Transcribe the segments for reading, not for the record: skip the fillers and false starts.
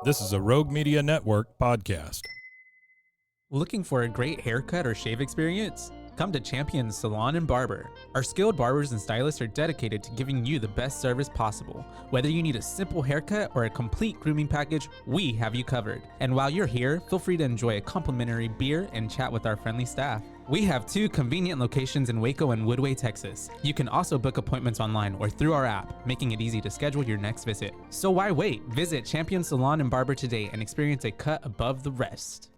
This is a Rogue Media Network podcast. Looking for a great haircut or shave experience? Come to Champion's Salon and Barber. Our skilled barbers and stylists are dedicated to giving you the best service possible. Whether you need a simple haircut or a complete grooming package, we have you covered. And while you're here, feel free to enjoy a complimentary beer and chat with our friendly staff. We have 2 convenient locations in Waco and Woodway, Texas. You can also book appointments online or through our app, making it easy to schedule your next visit. So why wait? Visit Champion Salon and Barber today and experience a cut above the rest.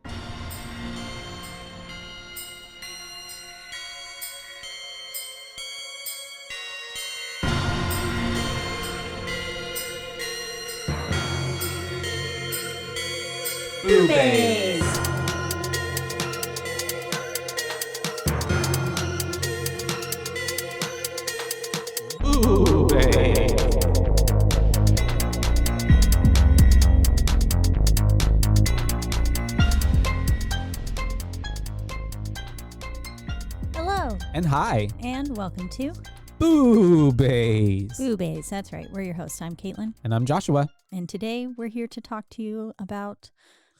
BooBaes. Hello, And hi, and welcome to BooBaes. BooBaes. That's right. We're your hosts. I'm Caitlin, And I'm Joshua. and today we're here to talk to you about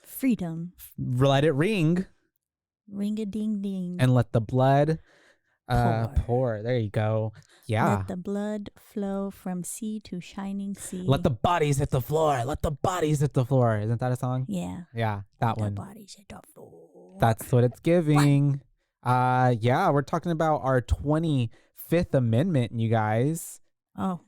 freedom. Let it ring Ring-a-ding-ding. and let the blood Pour. pour. There you go. Yeah. Let the blood flow from sea to shining sea. Let the bodies hit the floor. Let the bodies hit the floor. Isn't that a song? Yeah. Yeah, that the one. bodies hit the floor. That's what it's giving. Yeah, we're talking about our 25th Amendment, you guys. Oh,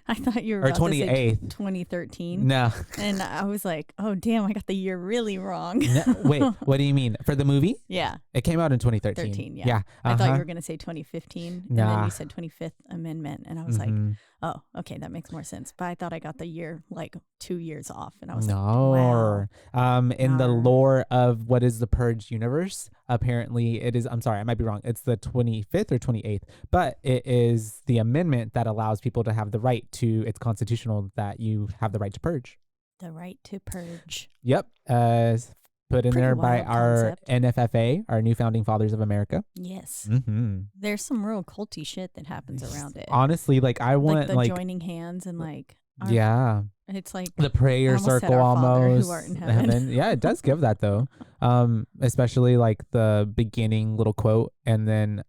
I thought you were Or about to say 28th. 2013. No. And I was like, oh, damn, I got the year really wrong. No, wait, what do you mean? For the movie? Yeah. It came out in 2013. 13, yeah. Yeah. I thought uh-huh. you were going to say 2015. And then Nah. you said 25th Amendment. And I was like, Mhm. oh, okay, that makes more sense. But I thought I got the year like 2 years off, and I was No. like, wow. In the Nar. lore of what is the Purge universe, apparently it is, I'm sorry, I might be wrong. It's the 25th or 28th, but it is the amendment that allows people to have the right to, it's constitutional that you have the right to purge. The right to purge. Yep. Put in Pretty there by wild our concept. NFFA, our new founding fathers of America. Yes. Mm-hmm. There's some real culty shit that happens around it. Honestly, like I like want the like, joining hands and like, yeah. it's like, The prayer almost said circle our Father who almost. art in heaven. Yeah, it does give that though. Especially like the beginning little quote and then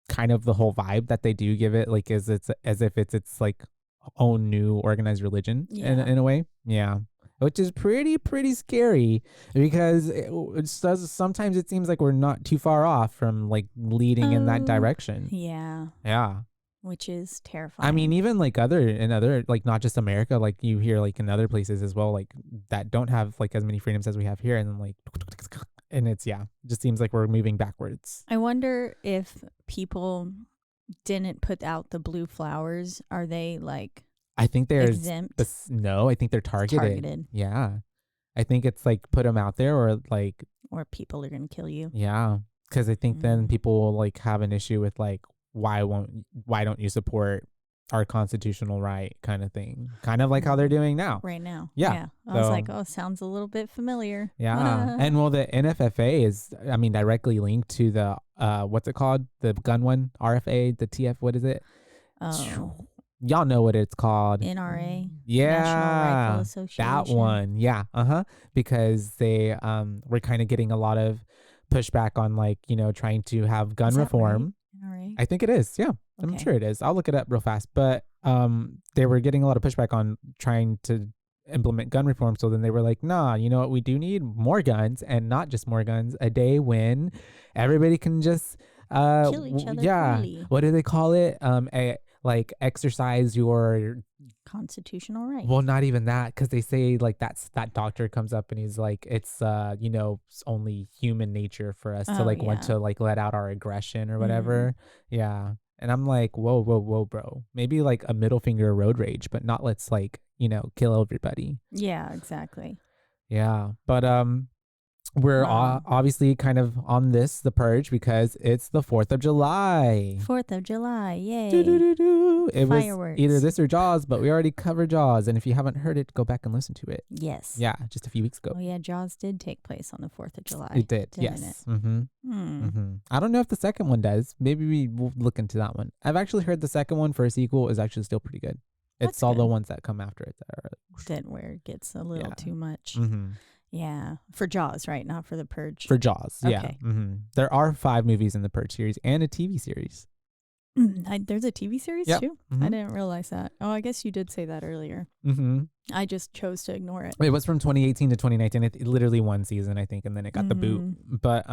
kind of the whole vibe that they do give it, like is it's as if it's like own new organized religion Yeah. in a way. Yeah. Which is pretty scary because it does sometimes it seems like we're not too far off from like leading in that Oh, direction. yeah, Yeah. which is terrifying. I mean, even like other, like not just America, like you hear like in other places as well, like that don't have like as many freedoms as we have here. And then like, and it's, yeah, just seems like we're moving backwards. I wonder if people didn't put out the blue flowers. Are they like I think there's, exempt? no, I think they're targeted. Targeted. Yeah. I think it's like put them out there or like, Or people are going to kill you. yeah. Cause I think then Mm. people will like have an issue with like, why don't you support our constitutional right kind of thing? Kind of like how they're doing now. Right now. Yeah. I was So- like, oh, sounds a little bit familiar. Yeah. And well, the NFFA is, I mean, directly linked to the, what's it called? The gun one, RFA, the TF, what is it? Oh, Y'all know what it's called. NRA. Yeah. National Rifle Association. That one. Yeah. Because they were kind of getting a lot of pushback on like, trying to have gun Is that reform. right? NRA. I think it is. Yeah. I'm Okay. sure it is. I'll look it up real fast. But they were getting a lot of pushback on trying to implement gun reform. So then they were like, nah, you know what? We do need more guns, and not just more guns, a day when everybody can just Kill each other freely. What do they call it? Like exercise your, Constitutional right. well, not even that, because they say like that doctor comes up and he's like, it's it's only human nature for us to Oh, like want yeah. to like let out our aggression or whatever. Yeah. And I'm like, whoa, bro. Maybe like a middle finger road rage, but not let's like, kill everybody. Yeah, exactly. Yeah. But we're Wow. obviously kind of on the Purge, because it's the 4th of July. 4th of July. Yay. Doo-doo-doo-doo. It was Fireworks. either this or Jaws, but we already covered Jaws. And if you haven't heard it, go back and listen to it. Yes. Yeah, just a few weeks ago. Oh, yeah. Jaws did take place on the 4th of July. It did, didn't yes. it? Hmm. I don't know if the second one does. Maybe we will look into that one. I've actually heard the second one for a sequel is actually still pretty good. It's That's all the good. ones that come after it that are. Then where it gets a little Yeah. too much. Mm-hmm. Yeah. For Jaws, right? Not for the Purge. For Jaws, yeah. Okay. Mm-hmm. There are 5 movies in the Purge series and a TV series. There's a TV series Yep. too? Mm-hmm. I didn't realize that. Oh, I guess you did say that earlier. Mm-hmm. I just chose to ignore it. It was from 2018 to 2019. It literally 1 season, I think, and then it got the boot. But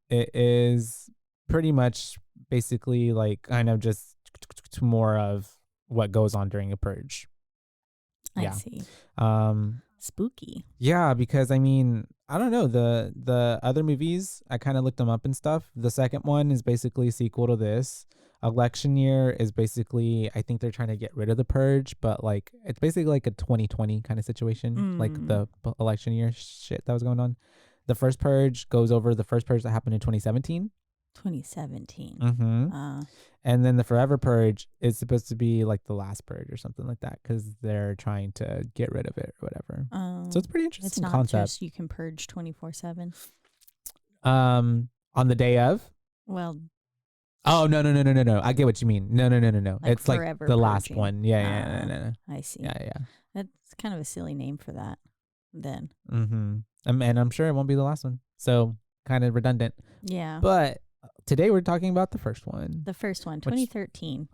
it is pretty much basically like kind of just more of what goes on during a purge. I Yeah. see. Spooky. Yeah, because I mean, I don't know, the other movies, I kind of looked them up and stuff. The second one is basically a sequel to this. Election Year is basically, I think they're trying to get rid of the purge, but like it's basically like a 2020 kind of situation, like the election year shit that was going on. The first purge goes over the first purge that happened in 2017. 2017. Mm-hmm. And then the Forever Purge is supposed to be like the last purge or something like that because they're trying to get rid of it or whatever. So it's pretty interesting it's not concept. just you can purge 24/7. On the day of. Well. Oh no! I get what you mean. No. Like it's like the forever last purging. one. Yeah. No. I see. Yeah. That's kind of a silly name for that. Then. Mm-hmm. And I'm sure it won't be the last one. So kind of redundant. Yeah. But today we're talking about the first one. The first one, 2013.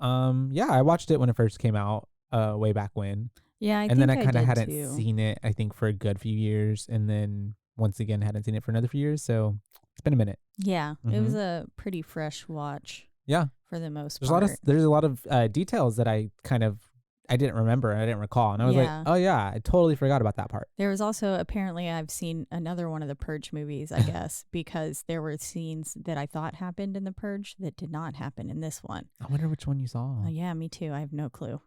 Yeah, I watched it when it first came out, way back when. Yeah, and then I kind of did hadn't too. seen it, I think, for a good few years, and then once again hadn't seen it for another few years. So it's been a minute. Yeah, it was a pretty fresh watch. Yeah, for the most part. There's a lot of details that I didn't remember and I didn't recall, and I was like, oh yeah, I totally forgot about that part. There was also, apparently I've seen another one of the Purge movies, I guess, because there were scenes that I thought happened in the Purge that did not happen in this one. I wonder which one you saw. Yeah, me too. I have no clue.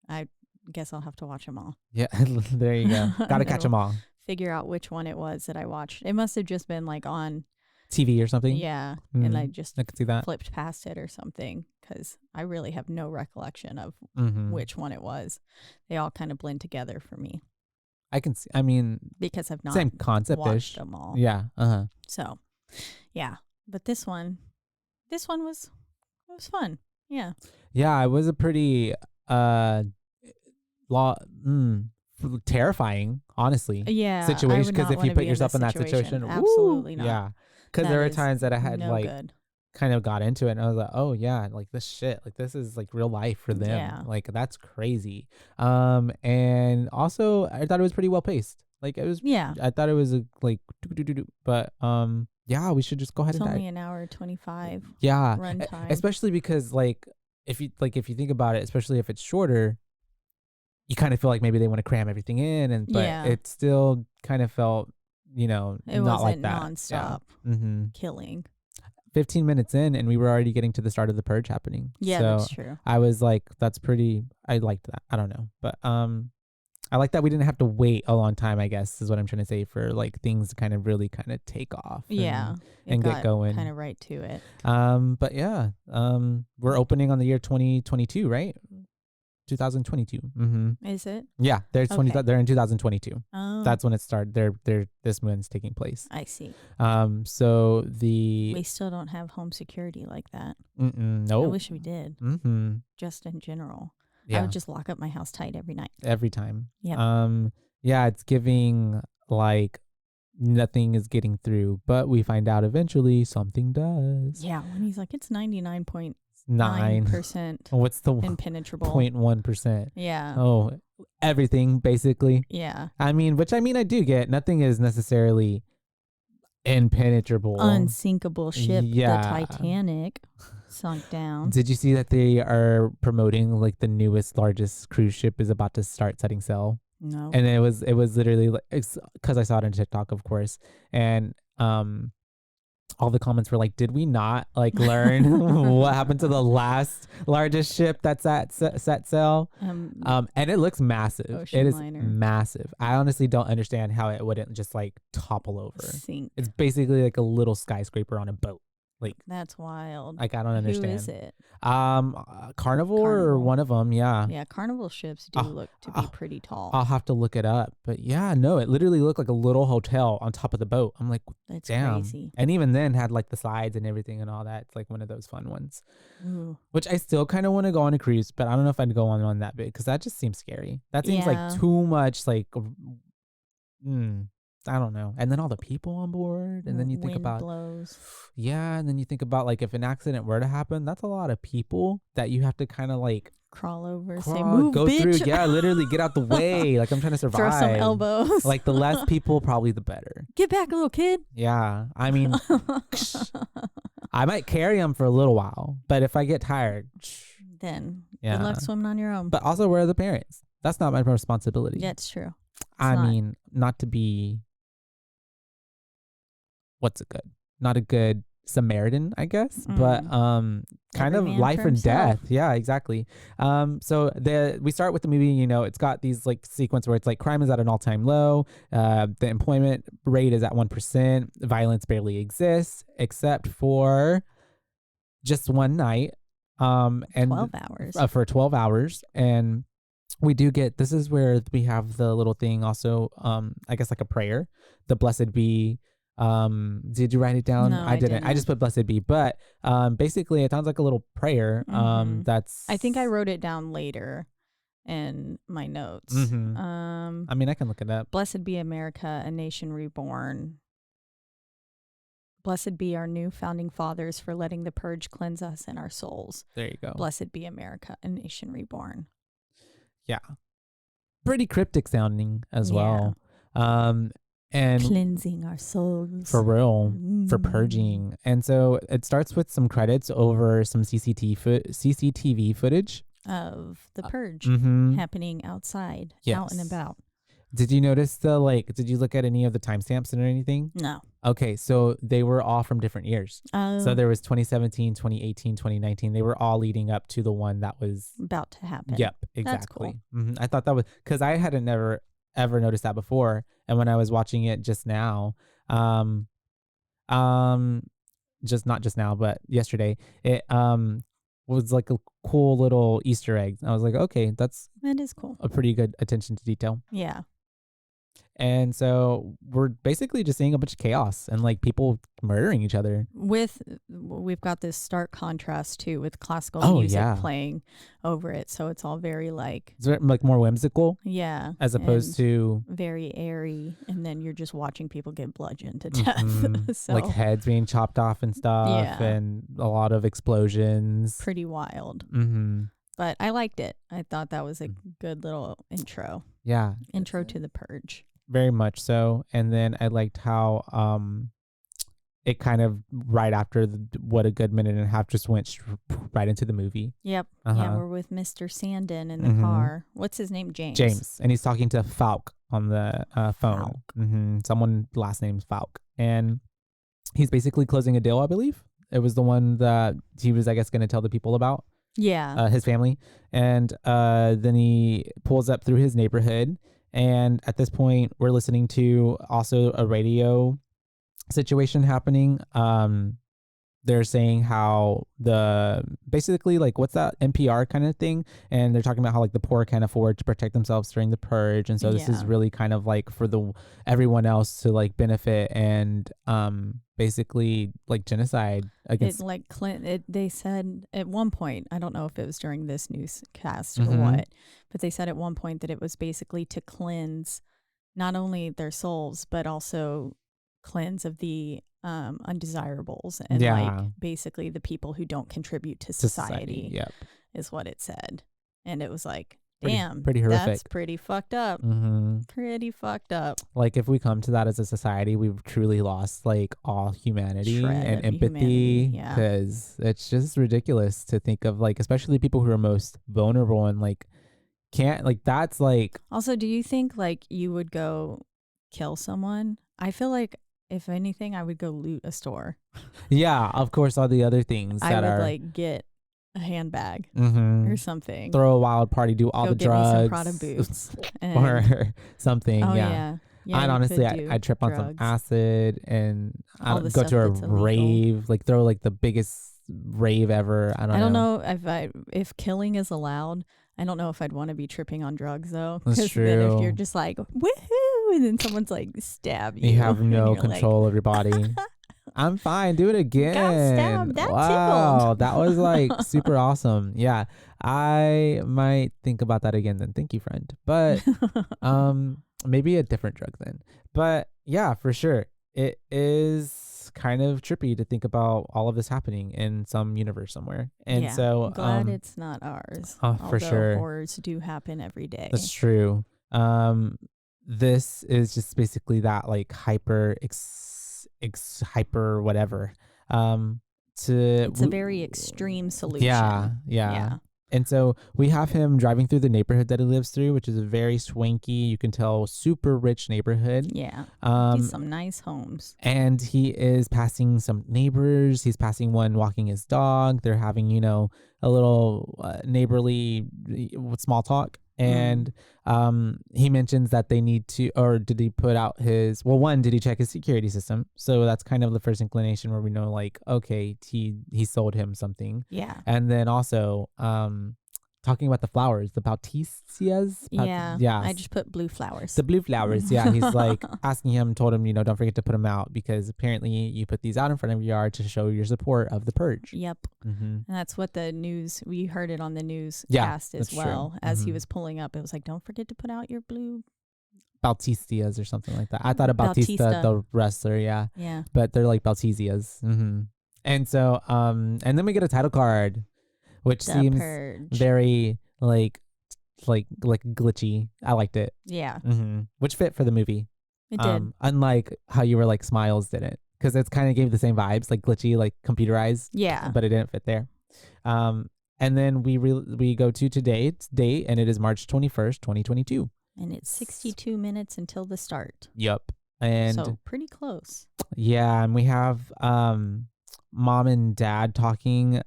I guess I'll have to watch them all. Yeah, there you go. Gotta catch them all. Figure out which one it was that I watched. It must have just been like on TV or something. Yeah, and I just could see that. Flipped past it or something because I really have no recollection of which one it was. They all kind of blend together for me. I can see. I mean, because I've not same concept watched them all. Yeah. So, yeah, but this one was fun. Yeah. Yeah, it was a pretty terrifying, honestly. Yeah. Situation, because if you put yourself in that situation, absolutely not. Yeah. Because there were times that I had kind of got into it and I was like, oh yeah, like this shit, like this is like real life for them. Yeah. Like that's crazy. And also I thought it was pretty well paced. Like it was. Yeah. I thought it was but yeah, we should just go ahead it's and only an hour 25. Yeah. Runtime. Especially because if you think about it, especially if it's shorter, you kind of feel like maybe they want to cram everything in, but it still kind of felt, it not like that. Nonstop killing. 15 minutes in, and we were already getting to the start of the purge happening. Yeah, so that's true. I was like, I liked that. I don't know, but I like that we didn't have to wait a long time, I guess, is what I'm trying to say, for like things to kind of really kind of take off. And get going. Kind of right to it. But yeah, we're opening on the year 2022, right? 2022. Is it? Yeah, they're in 2022. Oh. That's when it started. This one's taking place. I see. So we still don't have home security like that. No. I wish we did. Just in general. Yeah. I would just lock up my house tight every night. Every time. Yeah. Yeah, it's giving like nothing is getting through, but we find out eventually something does. Yeah, when he's like, it's 99.9%. What's the impenetrable 0.1%? Yeah. Oh, everything basically. Yeah. I do get. Nothing is necessarily impenetrable. Unsinkable ship. Yeah. The Titanic sunk down. Did you see that they are promoting like the newest, largest cruise ship is about to start setting sail? No. And it was literally like, because I saw it on TikTok, of course, and all the comments were like, did we not like learn what happened to the last largest ship that's at set sail? And it looks massive. Ocean it is liner. massive. I honestly don't understand how it wouldn't just like topple over. Sink. It's basically like a little skyscraper on a boat. Like, That's wild. I don't understand. Who is it? Carnivore or one of them. Yeah. Yeah, carnival ships do look to be pretty tall. I'll have to look it up. But yeah, no, it literally looked like a little hotel on top of the boat. I'm like, That's damn. crazy. And even then had like the slides and everything and all that. It's like one of those fun ones. Ooh. Which I still kind of want to go on a cruise, but I don't know if I'd go on one that big because that just seems scary. That seems like too much like, I don't know. And then all the people on board. And then you think Wind about, blows. yeah. And then you think about like if an accident were to happen, that's a lot of people that you have to kind of like crawl over, say move, go bitch. through. Yeah, literally get out the way. Like I'm trying to survive. Throw some elbows. Like the less people, probably the better. Get back, little kid. Yeah. I mean, I might carry them for a little while, but if I get tired, then yeah. good luck swimming on your own. But also, where are the parents? That's not my responsibility. Yeah, it's true. I mean, not to be, what's it good? Not a good Samaritan, I guess, but kind of life and death. Yeah, exactly. So we start with the movie, you know, it's got these like sequence where it's like crime is at an all-time low, the employment rate is at 1%, violence barely exists except for just one night, and 12 hours for 12 hours. And we do get, this is where we have the little thing also, I guess like a prayer, the blessed be. Did you write it down? No, I didn't. I just put blessed be, but basically it sounds like a little prayer. That's, I think I wrote it down later in my notes. I mean, I can look it up. Blessed be America, a nation reborn. Blessed be our new founding fathers for letting the purge cleanse us and our souls. There you go. Blessed be America, a nation reborn. Yeah. Pretty cryptic sounding as well. And cleansing our souls. For real, for purging. And so it starts with some credits over some CCTV footage of the purge happening outside, out and about. Did you notice did you look at any of the timestamps or anything? No. Okay, so they were all from different years. So there was 2017, 2018, 2019. They were all leading up to the one that was about to happen. Yep, exactly. That's cool. I thought that was, because I hadn't never ever noticed that before. And when I was watching it just now, just not just now, but yesterday, it was like a cool little Easter egg. I was like, okay, that is cool. A pretty good attention to detail. Yeah. And so we're basically just seeing a bunch of chaos and like people murdering each other. We've got this stark contrast too with classical music playing over it. So it's all very it's like more whimsical. Yeah. As opposed to very airy. And then you're just watching people get bludgeoned to death. So, like heads being chopped off and stuff and a lot of explosions. Pretty wild. But I liked it. I thought that was a good little intro. Yeah. Intro to the purge. Very much so. And then I liked how it kind of right after what a good minute and a half just went right into the movie. Yep. Yeah, we're with Mr. Sandin in the car. What's his name? James. And he's talking to Falk on the phone. Someone last name's Falk. And he's basically closing a deal, I believe. It was the one that he was, I guess, going to tell the people about. Yeah. His family. And then he pulls up through his neighborhood. And at this point, we're listening to also a radio situation happening. They're saying how basically like, what's that NPR kind of thing? And they're talking about how like the poor can't afford to protect themselves during the purge. And so this is really kind of like for everyone else to like benefit and basically like genocide against. They said at one point, I don't know if it was during this newscast or what, but they said at one point that it was basically to cleanse not only their souls, but also cleanse of the undesirables and like basically the people who don't contribute to society. Is what it said. And it was like, damn, pretty horrific. That's pretty fucked up. Pretty fucked up. Like if we come to that as a society, we've truly lost like all humanity and empathy, because it's just ridiculous to think of like, especially people who are most vulnerable and like can't, like that's like. Also, do you think like you would go kill someone? I feel like if anything, I would go loot a store. Yeah, of course, all the other things I would like get a handbag or something. Throw a wild party, do all the drugs. Me some Prada boots. Or something, Oh, yeah. Yeah, I'd you honestly, could do I'd trip on some drugs. acid and All the go stuff to a that's illegal. rave, like throw like the biggest rave ever. I don't know. If killing is allowed. I don't know if I'd want to be tripping on drugs though, That's because then if you're true. just like woohoo, and then someone's like stab you, You have and no you're control of your body. I'm fine. Do it again. got stabbed. That Wow, tickled. that was like super awesome. Yeah, I might think about that again then. Thank you, friend. But maybe a different drug then. But yeah, for sure, it is kind of trippy to think about all of this happening in some universe somewhere. And Yeah, so, glad it's not ours. for Although sure, horrors do happen every day. that's true. This is just basically that like hyper whatever. It's a very extreme solution. Yeah. And so we have him driving through the neighborhood that he lives through, which is a very swanky, you can tell, super rich neighborhood. Yeah. Some nice homes. And he is passing some neighbors. He's passing one walking his dog. They're having, a little neighborly small talk. And he mentions that they need to, or did he put out did he check his security system? So that's kind of the first inclination where we know, like, okay, he sold him something. Yeah. And then also talking about the flowers, the Bauticias. Yeah. I just put blue flowers. The blue flowers. Yeah. He's like asking him, told him, don't forget to put them out because apparently you put these out in front of your yard to show your support of the Purge. Yep. Mm-hmm. And that's what we heard it on the news Yeah, cast as well. true. As he was pulling up, it was like, don't forget to put out your blue. Bauticias or something like that. I thought of Bautista, the wrestler. Yeah. Yeah. But they're like Bautisias. Mm-hmm. And so, and then we get a title card, which seems Purge. very like glitchy. I liked it. Yeah. Mm-hmm. Which fit for the movie. It did. Unlike how you were like Smiles didn't, because it's kind of gave the same vibes, like glitchy, like computerized. Yeah. But it didn't fit there. And then we go to today's date, and it is March 21st, 2022. And it's 62 minutes until the start. Yep. And so pretty close. Yeah, and we have mom and dad talking,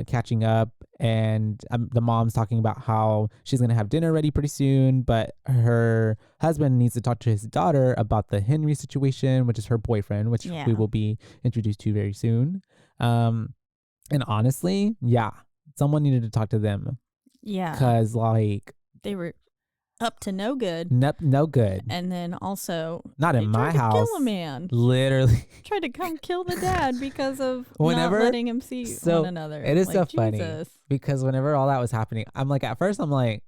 catching up, and the mom's talking about how she's going to have dinner ready pretty soon, but her husband needs to talk to his daughter about the Henry situation, which is her boyfriend, which we will be introduced to very soon. And honestly, yeah, someone needed to talk to them. Yeah. Because, like, they were up to no good. No good. And then also, not in my house. Kill a man. Literally tried to come kill the dad because of not letting him see one another. It is like, so Jesus. funny because whenever all that was happening, I'm like, at first I'm like,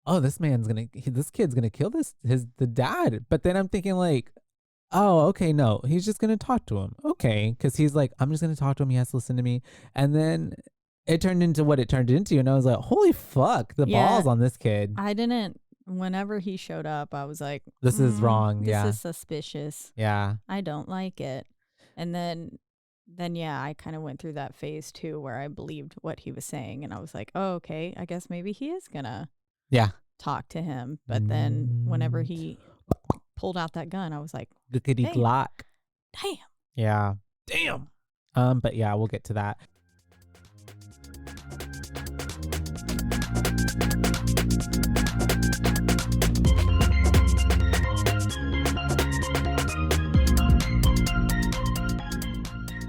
oh, this kid's gonna kill the dad. But then I'm thinking like, oh, okay, no, he's just gonna talk to him. Okay, because he's like, I'm just gonna talk to him. He has to listen to me. And then it turned into what it turned into, and I was like, holy fuck, the balls on this kid. Whenever he showed up, I was like, this is wrong. This is suspicious. Yeah. I don't like it. And then yeah, I kind of went through that phase too where I believed what he was saying. And I was like, oh, okay, I guess maybe he is going to talk to him. But then whenever he pulled out that gun, I was like, Lickety Glock. Damn. Yeah. Damn. But yeah, we'll get to that.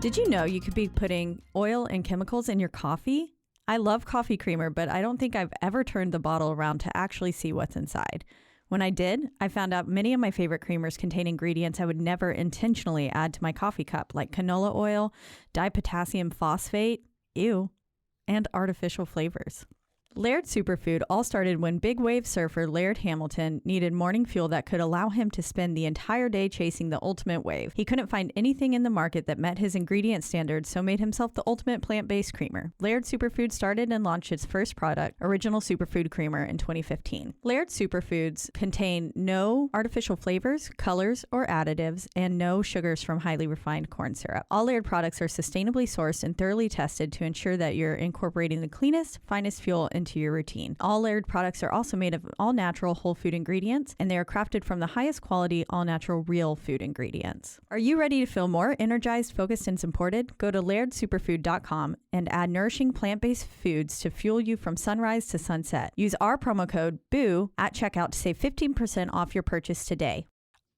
Did you know you could be putting oil and chemicals in your coffee? I love coffee creamer, but I don't think I've ever turned the bottle around to actually see what's inside. When I did, I found out many of my favorite creamers contain ingredients I would never intentionally add to my coffee cup, like canola oil, dipotassium phosphate, and artificial flavors. Laird Superfood all started when big wave surfer Laird Hamilton needed morning fuel that could allow him to spend the entire day chasing the ultimate wave. He couldn't find anything in the market that met his ingredient standards, so made himself the ultimate plant-based creamer. Laird Superfood started and launched its first product, Original Superfood Creamer, in 2015. Laird Superfoods contain no artificial flavors, colors, or additives, and no sugars from highly refined corn syrup. All Laird products are sustainably sourced and thoroughly tested to ensure that you're incorporating the cleanest, finest fuel into your routine. All Laird products are also made of all-natural whole food ingredients, and they are crafted from the highest quality all-natural real food ingredients. Are you ready to feel more energized, focused, and supported? Go to lairdsuperfood.com and add nourishing plant-based foods to fuel you from sunrise to sunset. Use our promo code BOO at checkout to save 15% off your purchase today.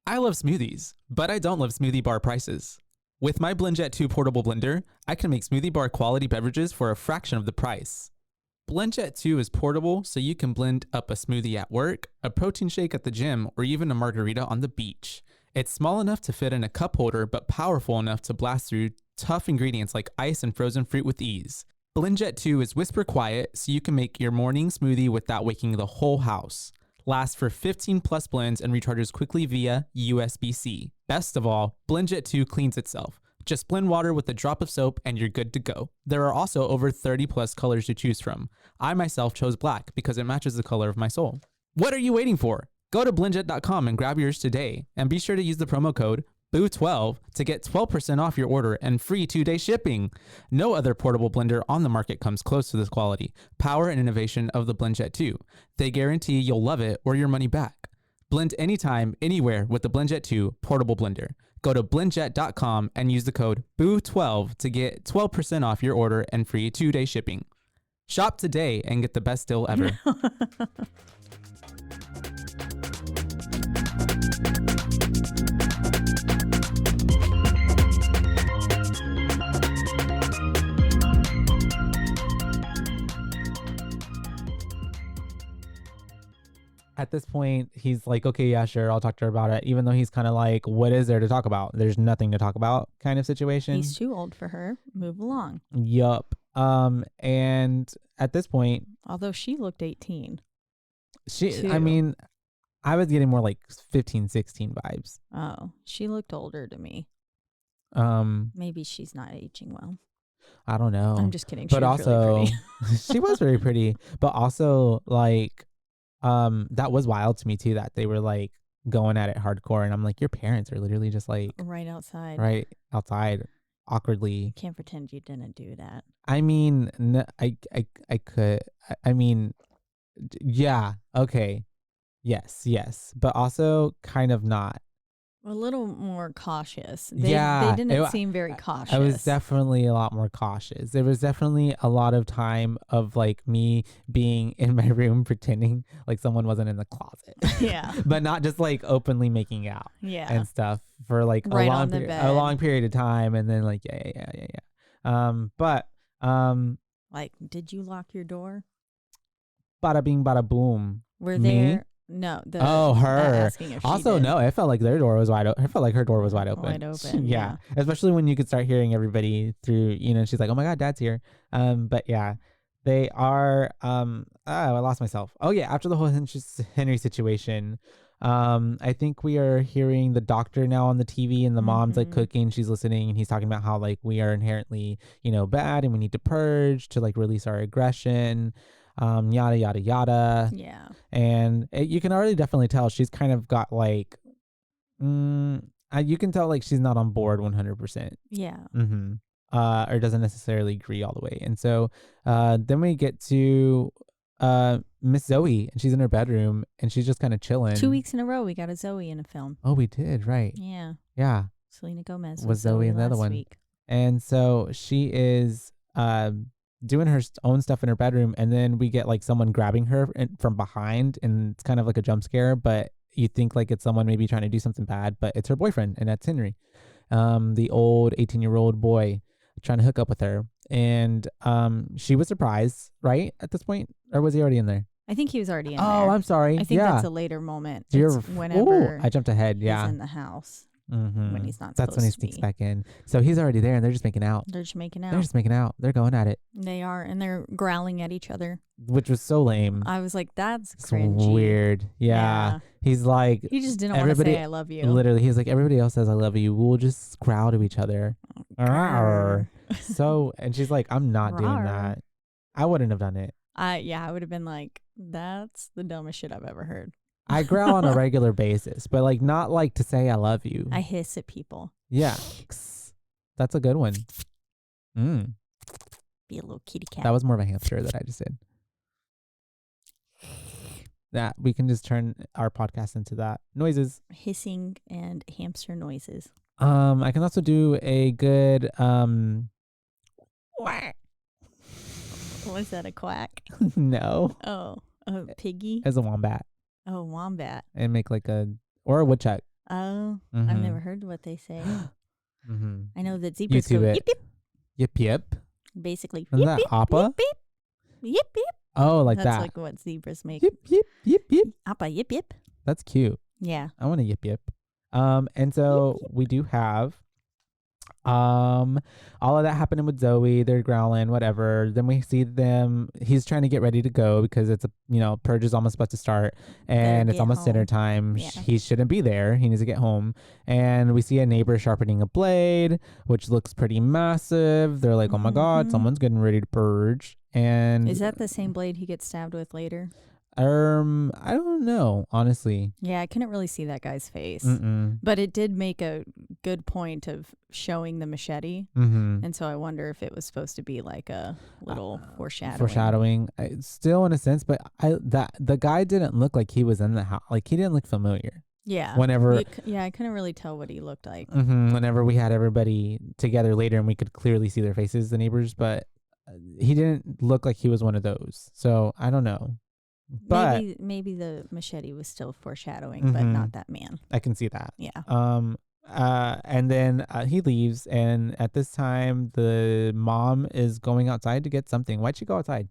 I love smoothies, but I don't love smoothie bar prices. With my BlendJet 2 portable blender, I can make smoothie bar quality beverages for a fraction of the price. BlendJet 2 is portable, so you can blend up a smoothie at work, a protein shake at the gym, or even a margarita on the beach. It's small enough to fit in a cup holder, but powerful enough to blast through tough ingredients like ice and frozen fruit with ease. BlendJet 2 is whisper quiet, so you can make your morning smoothie without waking the whole house. Lasts for 15 plus blends and recharges quickly via USB-C. Best of all, BlendJet 2 cleans itself. Just blend water with a drop of soap and you're good to go. There are also over 30 plus colors to choose from. I myself chose black because it matches the color of my soul. What are you waiting for? Go to blendjet.com and grab yours today. And be sure to use the promo code BOO12 to get 12% off your order and free 2-day shipping. No other portable blender on the market comes close to this quality, power, and innovation of the BlendJet 2. They guarantee you'll love it or your money back. Blend anytime, anywhere with the BlendJet 2 portable blender. Go to blendjet.com and use the code BOO12 to get 12% off your order and free 2-day shipping. Shop today and get the best deal ever. At this point, he's like, okay, yeah, sure, I'll talk to her about it. Even though he's kind of like, what is there to talk about? There's nothing to talk about kind of situation. He's too old for her. Move along. Yup. And at this point, although she looked 18. I mean, I was getting more like 15, 16 vibes. Oh, she looked older to me. Maybe she's not aging well. I don't know. I'm just kidding. But also, really she was very pretty. But also, like, that was wild to me too, that they were like going at it hardcore, and I'm like, your parents are literally just like right outside, awkwardly. Can't pretend you didn't do that. I mean, I could. I mean, yeah, okay, yes, but also kind of not. A little more cautious. They didn't seem very cautious. I was definitely a lot more cautious. There was definitely a lot of time of like me being in my room pretending like someone wasn't in the closet. Yeah. But not just like openly making out. Yeah. And stuff for like right a long period of time, and then like yeah. Like, did you lock your door? Bada bing bada boom. Were me? there No, her. Also, no, it felt like their door was wide open. It felt like her door was wide open. Wide open. Yeah. Especially when you could start hearing everybody through, she's like, oh my God, Dad's here. But yeah, they are, I lost myself. Oh yeah. After the whole Henry situation, I think we are hearing the doctor now on the TV, and the mom's like cooking, she's listening, and he's talking about how like we are inherently, bad, and we need to purge to like release our aggression. Yada yada yada. Yeah. And you can already definitely tell she's kind of got like, you can tell like she's not on board 100%. Yeah. Or doesn't necessarily agree all the way. And so then we get to Miss Zoe, and she's in her bedroom, and she's just kind of chilling. 2 weeks in a row we got a Zoe in a film. Oh, we did, right? Yeah. Selena Gomez was Zoe in the other one. Week. And so she is doing her own stuff in her bedroom, and then we get like someone grabbing her from behind, and it's kind of like a jump scare, but you think like it's someone maybe trying to do something bad, but it's her boyfriend, and that's Henry, the old 18-year-old boy trying to hook up with her. And she was surprised, right, at this point, or was he already in there? I think he was already in there. Oh, I'm sorry. I think that's a later moment. It's whenever I jumped ahead. Yeah, he's in the house. When he's not supposed to be. That's when he sneaks back in. So he's already there, and they're just making out. They're just making out. They're going at it. They are, and they're growling at each other. Which was so lame. I was like, that's cringy. Weird. Yeah. He's like... He just didn't want to say I love you. Literally, he's like, everybody else says I love you. We'll just growl to each other. So, and she's like, I'm not doing that. I wouldn't have done it. I would have been like, that's the dumbest shit I've ever heard. I growl on a regular basis, but like not like to say I love you. I hiss at people. Yeah. That's a good one. Be a little kitty cat. That was more of a hamster that I just did. That we can just turn our podcast into that. Noises. Hissing and hamster noises. I can also do a good Was that a quack? No. Oh, a piggy? As a wombat. Oh, wombat. And make like or a woodchuck. Oh, Mhm. I've never heard what they say. Mm-hmm. I know that zebras YouTube go it. yip yip. Yip yip. Basically, Isn't yip that yip, Appa? yip yip, yip yip. Oh, like That's that. like what zebras make. Yip yip yip yip. Appa yip yip. That's cute. Yeah. I want to yip yip. And so we do have all of that happening with Zoe. They're growling, whatever. Then we see them. He's trying to get ready to go because it's Purge is almost about to start, and it's get almost dinner home. time. Yeah. He shouldn't be there. He needs to get home. And we see a neighbor sharpening a blade, which looks pretty massive. They're like, "Oh my God, Mhm. someone's getting ready to purge." And Is that the same blade he gets stabbed with later? I don't know, honestly. Yeah, I couldn't really see that guy's face. Mm-mm. But it did make a good point of showing the machete. Mm-hmm. And so I wonder if it was supposed to be like a little foreshadowing. Foreshadowing, still in a sense, but the guy didn't look like he was in the house. Like he didn't look familiar. Yeah. Whenever, I couldn't really tell what he looked like. whenever we had everybody together later and we could clearly see their faces, the neighbors, but he didn't look like he was one of those. So I don't know. But maybe the machete was still foreshadowing, but not that man. I can see that. Yeah. And then he leaves, and at this time, the mom is going outside to get something. Why'd she go outside?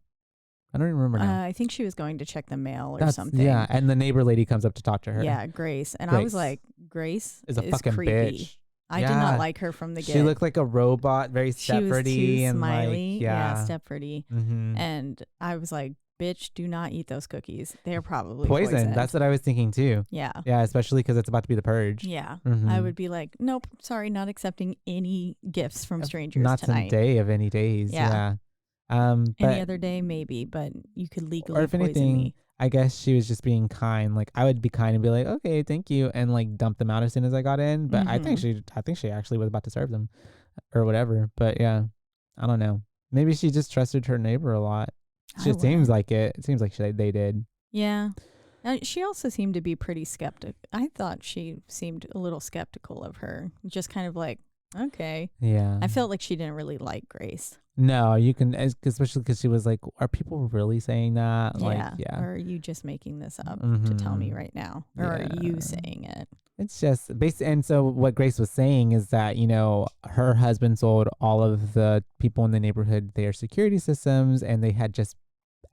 I don't even remember now. I think she was going to check the mail or something. Yeah, and the neighbor lady comes up to talk to her. Yeah, Grace. And I was like, Grace is a fucking creepy. bitch. I did not like her from the get. She looked like a robot, very Stepfordy. She was too and smiley. like, yeah, Stepfordy. Mm-hmm. And I was like, bitch, do not eat those cookies. They're probably poison. poisoned. That's what I was thinking too. Yeah. Yeah, especially because it's about to be the purge. Yeah. Mm-hmm. I would be like, nope, sorry, not accepting any gifts from strangers not tonight. today of any days. Yeah. Any other day, maybe, but you could legally or if poison anything, me. I guess she was just being kind. Like I would be kind and be like, okay, thank you, and like dump them out as soon as I got in. But I think she actually was about to serve them, or whatever. But yeah, I don't know. Maybe she just trusted her neighbor a lot. It seems like it. It seems like they did. Yeah. She also seemed to be pretty skeptical. I thought she seemed a little skeptical of her. Just kind of like, okay. Yeah. I felt like she didn't really like Grace. No, you can, especially because she was like, are people really saying that? Yeah. Like, yeah. Or are you just making this up to tell me right now? Or are you saying it? It's just basically, and so what Grace was saying is that, her husband sold all of the people in the neighborhood their security systems, and they had just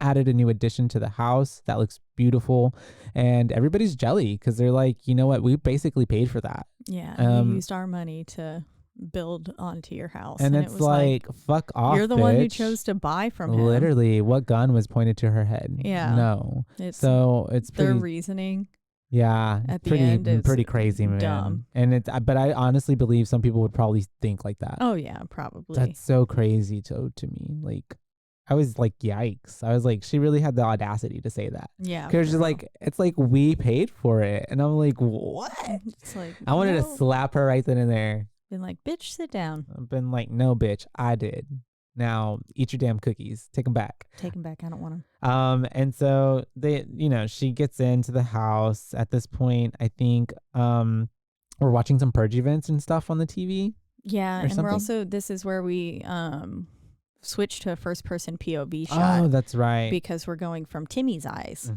added a new addition to the house that looks beautiful, and everybody's jelly because they're like, you know what, we basically paid for that. Yeah, you used our money to build onto your house, and it's it was like fuck off. You're the one who chose to buy from him. Literally, what gun was pointed to her head? Yeah, no. It's their reasoning. Yeah, at the end, it's pretty crazy, man. Dumb. And but I honestly believe some people would probably think like that. Oh yeah, probably. That's so crazy to me. Like, I was like, yikes. I was like, she really had the audacity to say that. Yeah. Because she's like, it's like, we paid for it. And I'm like, what? It's like, I wanted to slap her right then and there. Been like, bitch, sit down. I've been like, no, bitch, I did. Now eat your damn cookies. Take them back. Take them back. I don't want them. And so she gets into the house. At this point, I think we're watching some Purge events and stuff on the TV. Yeah. And we're also, this is where we switch to a first person POV shot. Oh, that's right. Because we're going from Timmy's eyes.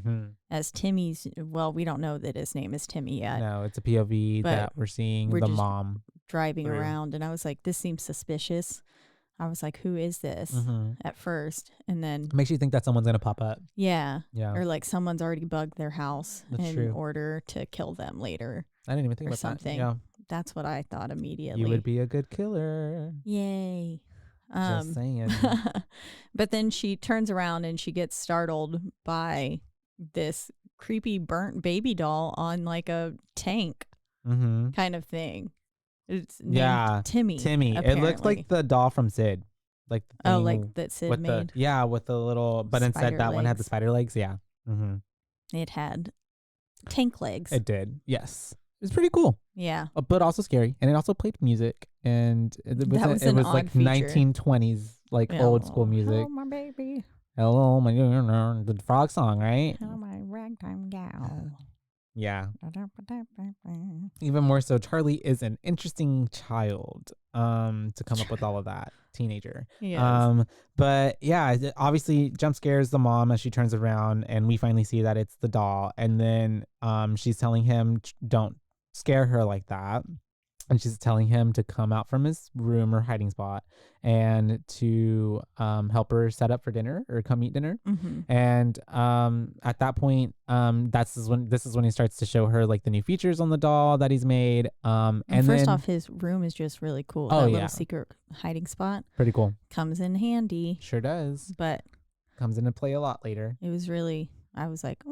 As Timmy's, well, we don't know that his name is Timmy yet. No, it's a POV that we're seeing the mom driving around. And I was like, this seems suspicious. I was like, who is this at first? And then it makes you think that someone's going to pop up. Yeah. Yeah. Or like someone's already bugged their house order to kill them later. I didn't even think about something. That. Yeah. That's what I thought immediately. You would be a good killer. Yay. Just saying. But then she turns around and she gets startled by this creepy burnt baby doll on like a tank kind of thing. It's named Timmy. Apparently. It looks like the doll from Sid. Like the thing like that Sid made. With the little, but instead that one had the spider legs. Yeah. It had tank legs. It did. Yes. It was pretty cool. Yeah. But also scary. And it also played music. And it was like feature. 1920s, like old school music. Hello, my baby. Hello, my the frog song, right? Hello, my ragtime gal. Yeah. Even more so, Charlie is an interesting child to come up with all of that. Teenager. Yes. But yeah, it obviously jump scares the mom as she turns around, and we finally see that it's the doll. And then she's telling him, don't scare her like that. And she's telling him to come out from his room or hiding spot and to help her set up for dinner or come eat dinner. Mm-hmm. And at that point, this is when he starts to show her like the new features on the doll that he's made. And first off, his room is just really cool. Oh, that yeah. little secret hiding spot Pretty cool. comes in handy. Sure does. But comes into play a lot later. It was really, I was like,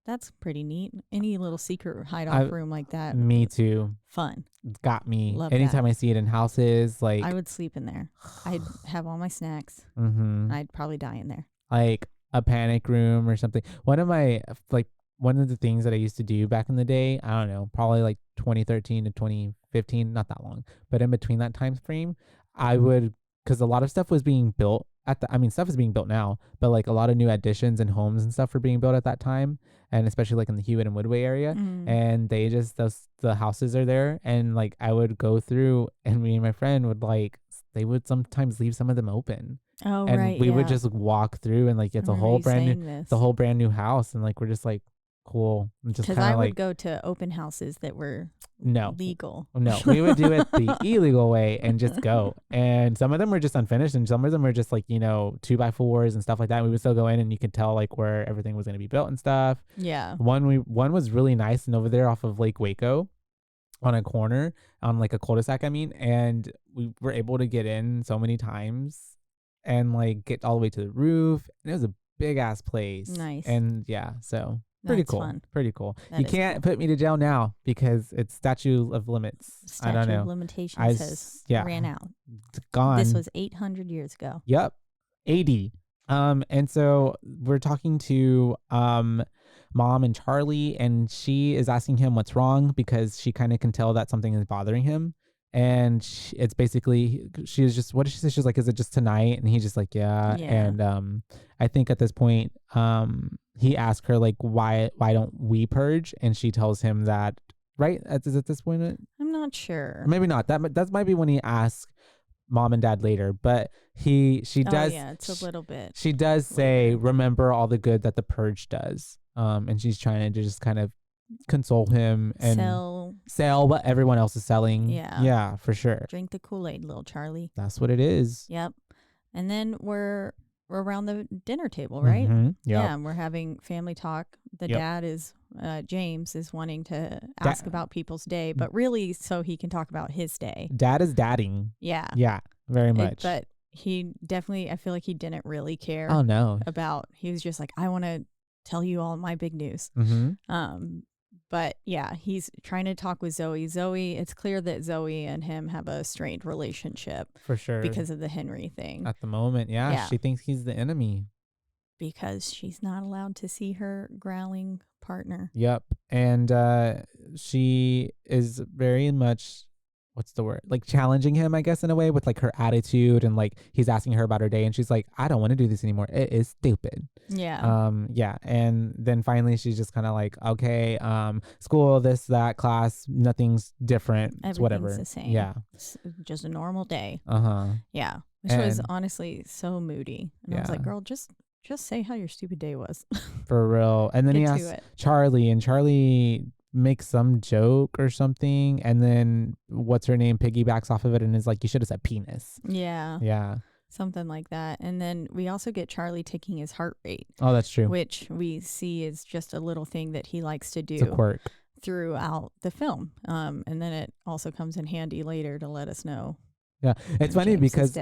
that's pretty neat. Any little secret hideout room like that. Me too. Fun. Got me. Love Anytime that. I see it in houses, like I would sleep in there. I'd have all my snacks. Mm-hmm. I'd probably die in there. Like a panic room or something. One of the things that I used to do back in the day, I don't know, probably like 2013 to 2015, not that long, but in between that time frame, I would, because a lot of stuff was being built stuff is being built now, but like a lot of new additions and homes and stuff were being built at that time, and especially like in the Hewitt and Woodway area, and they just the houses are there, and like I would go through, and me and my friend would they would sometimes leave some of them open. Oh, and right. we would just walk through, and like it's a whole brand new house, and like we're just like cool, and just because kind I of would go to open houses that were legal. No, we would do it the illegal way and just go. And some of them were just unfinished, and some of them were just like 2x4s and stuff like that. We would still go in, and you could tell like where everything was going to be built and stuff. Yeah. One was really nice, and over there off of Lake Waco, on a corner, on like a cul-de-sac, and we were able to get in so many times and like get all the way to the roof, and it was a big ass place. Nice. And yeah, so pretty That's cool. fun. Pretty cool. That You is can't cool. put me to jail now because it's statute of limits. I don't Statute know. of limitations has ran out. It's gone. This was 800 years ago. Yep. 80. And so we're talking to Mom and Charlie, and she is asking him what's wrong because she kind of can tell that something is bothering him. And it's basically, she's just, what did she say? She's like, is it just tonight? And he's just like, yeah. And I think at this point, he asked her like, why don't we purge? And she tells him that, right? Is at this point? I'm not sure. Maybe not. That might be when he asks Mom and Dad later, but she does. Yeah, it's a little bit. She does say, remember all the good that the purge does. And she's trying to just kind of console him and sell what everyone else is selling. Yeah, for sure. Drink the Kool-Aid, little Charlie. That's what it is. Yep. And then we're around the dinner table, right? Mm-hmm. Yep. Yeah, and we're having family talk. The dad is James is wanting to ask about people's day, but really so he can talk about his day. Dad is dadding. Yeah. Yeah, very much. But he definitely, I feel like he didn't really care. Oh no. He was just like, I want to tell you all my big news. Mm-hmm. But yeah, he's trying to talk with Zoe. It's clear that Zoe and him have a strained relationship. For sure. Because of the Henry thing. At the moment, yeah. She thinks he's the enemy. Because she's not allowed to see her growling partner. Yep. And she is very much, what's the word? Like challenging him, I guess, in a way, with like her attitude, and like he's asking her about her day, and she's like, I don't want to do this anymore. It is stupid. Yeah. Yeah. And then finally she's just kind of like, okay, school, this, that, class, nothing's different. It's whatever. The same. Yeah. It's just a normal day. Yeah. Which was honestly so moody. And I was like, girl, just say how your stupid day was. For real. And then he asks Charlie, and Charlie makes some joke or something, and then what's her name piggybacks off of it and is like, you should have said penis. Yeah. Something like that. And then we also get Charlie taking his heart rate. Oh, that's true. Which we see is just a little thing that he likes to do. It's a quirk. Throughout the film. And then it also comes in handy later to let us know. Yeah. It's funny because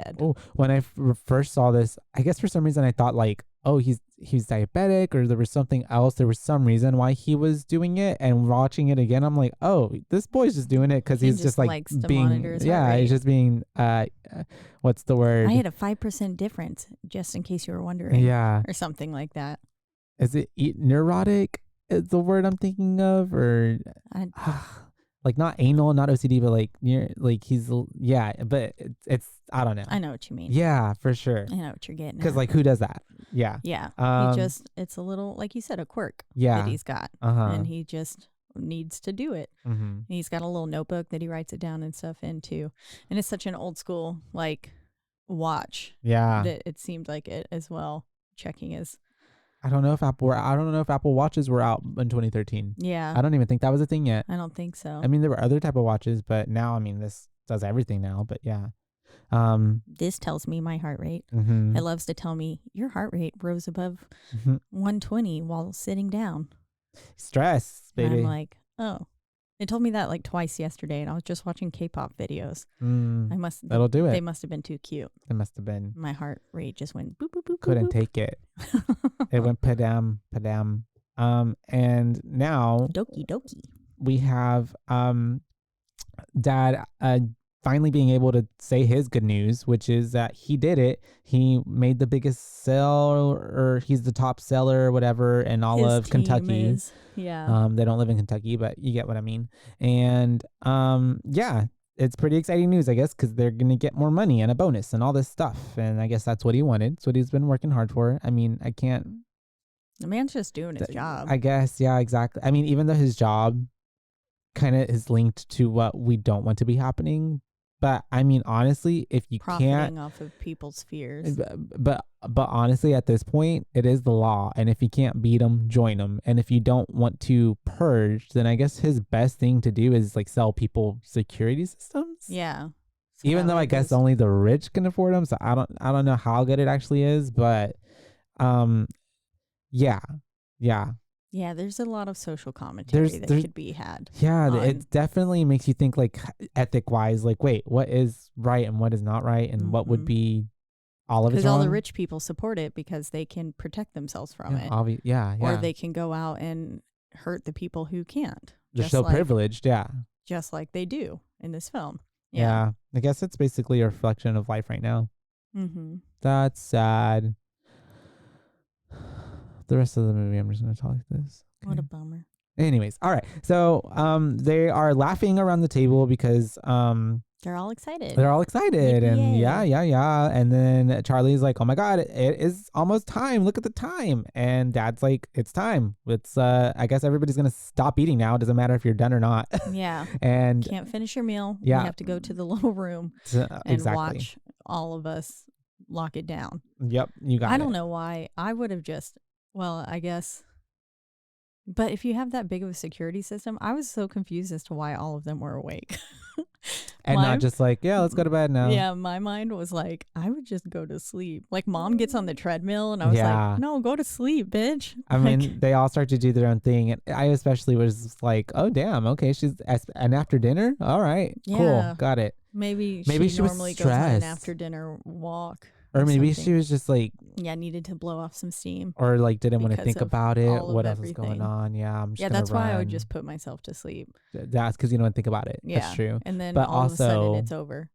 when I first saw this, I guess for some reason I thought like, oh, he's diabetic, or there was something else. There was some reason why he was doing it. And watching it again, I'm like, oh, this boy's just doing it because he's just like being, he's just being, what's the word? I had a 5% difference, just in case you were wondering. Yeah. Or something like that. Is it neurotic? Is the word I'm thinking of, or like not anal, not OCD, but like near, like he's, but it's I don't know. I know what you mean. Yeah, for sure. I know what you're getting. Because like, who does that? Yeah. Yeah. It's a little, like you said, a quirk that he's got, and he just needs to do it. Mm-hmm. He's got a little notebook that he writes it down and stuff into, and it's such an old school like watch. Yeah. That it seemed like it as well, checking his I don't know if Apple Watches were out in 2013. Yeah. I don't even think that was a thing yet. I don't think so. I mean, there were other type of watches, but now, I mean, this does everything now. But yeah. This tells me my heart rate. Mm-hmm. It loves to tell me your heart rate rose above 120 while sitting down. Stress, baby. And I'm like, oh. It told me that like twice yesterday, and I was just watching K-pop videos. That'll do it. They must have been too cute. It must have been. My heart rate just went boop, boop, boop. Couldn't boop, take it. It went padam, padam. And now Doki doki. we have Dad finally being able to say his good news, which is that he did it. He made the biggest sell, or he's the top seller or whatever in all of Kentucky. Yeah. They don't live in Kentucky, but you get what I mean. And yeah, it's pretty exciting news, I guess, because they're going to get more money and a bonus and all this stuff. And I guess that's what he wanted. It's what he's been working hard for. I mean, I can't. The man's just doing his job. I guess. Yeah, exactly. I mean, even though his job kind of is linked to what we don't want to be happening. But I mean, honestly, if you profiting off of people's fears. But honestly, at this point, it is the law. And if you can't beat them, join them. And if you don't want to purge, then I guess his best thing to do is like sell people security systems. Yeah. So even though I guess only the rich can afford them. So I don't know how good it actually is, but yeah. Yeah, there's a lot of social commentary that could be had. Yeah, it definitely makes you think like ethic-wise, like, wait, what is right and what is not right, and what would be all of it wrong? Because all the rich people support it because they can protect themselves from it. Yeah. Or they can go out and hurt the people who can't. They're so privileged, yeah. Just like they do in this film. Yeah. I guess it's basically a reflection of life right now. Mm-hmm. That's sad. The rest of the movie, I'm just going to talk like this. Okay. What a bummer. Anyways, all right. So they are laughing around the table because they're all excited. And yeah. And then Charlie's like, oh my God, it is almost time. Look at the time. And Dad's like, it's time. It's I guess everybody's going to stop eating now. It doesn't matter if you're done or not. Yeah. And can't finish your meal. Yeah. You have to go to the little room and watch all of us lock it down. Yep. You got it. I don't know why. I would have just, well, I guess. But if you have that big of a security system, I was so confused as to why all of them were awake. And not just like, yeah, let's go to bed now. Yeah, my mind was like, I would just go to sleep. Like Mom gets on the treadmill and I was like, no, go to sleep, bitch. I mean, they all start to do their own thing. And I especially was like, oh, damn. Okay. And after dinner. All right. Yeah. Cool. Got it. Maybe she normally goes on an after dinner walk. Or maybe she was just like... Yeah, needed to blow off some steam. Or like didn't want to think about it. What else is going on? Yeah, I'm just that's why I would just put myself to sleep. That's because you don't think about it. Yeah. That's true. And then all of a sudden it's over.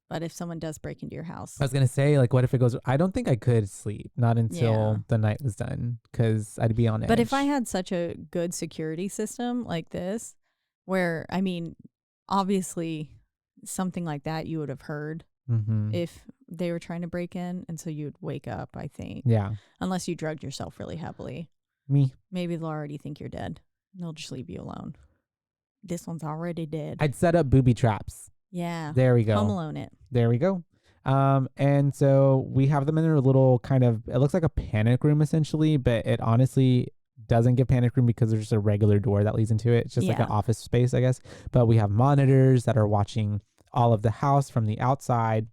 But if someone does break into your house... I was going to say, like, what if it goes... I don't think I could sleep. Not until the night was done. Because I'd be on edge. But if I had such a good security system like this, where, I mean, obviously something like that you would have heard. If they were trying to break in, and so you'd wake up, I think. Yeah. Unless you drugged yourself really heavily. Maybe they'll already think you're dead. They'll just leave you alone. This one's already dead. I'd set up booby traps. Yeah. There we go. Home Alone it. There we go. And so we have them in a little kind of, it looks like a panic room essentially, but it honestly doesn't give panic room because there's just a regular door that leads into it. It's just like an office space, I guess. But we have monitors that are watching all of the house from the outside,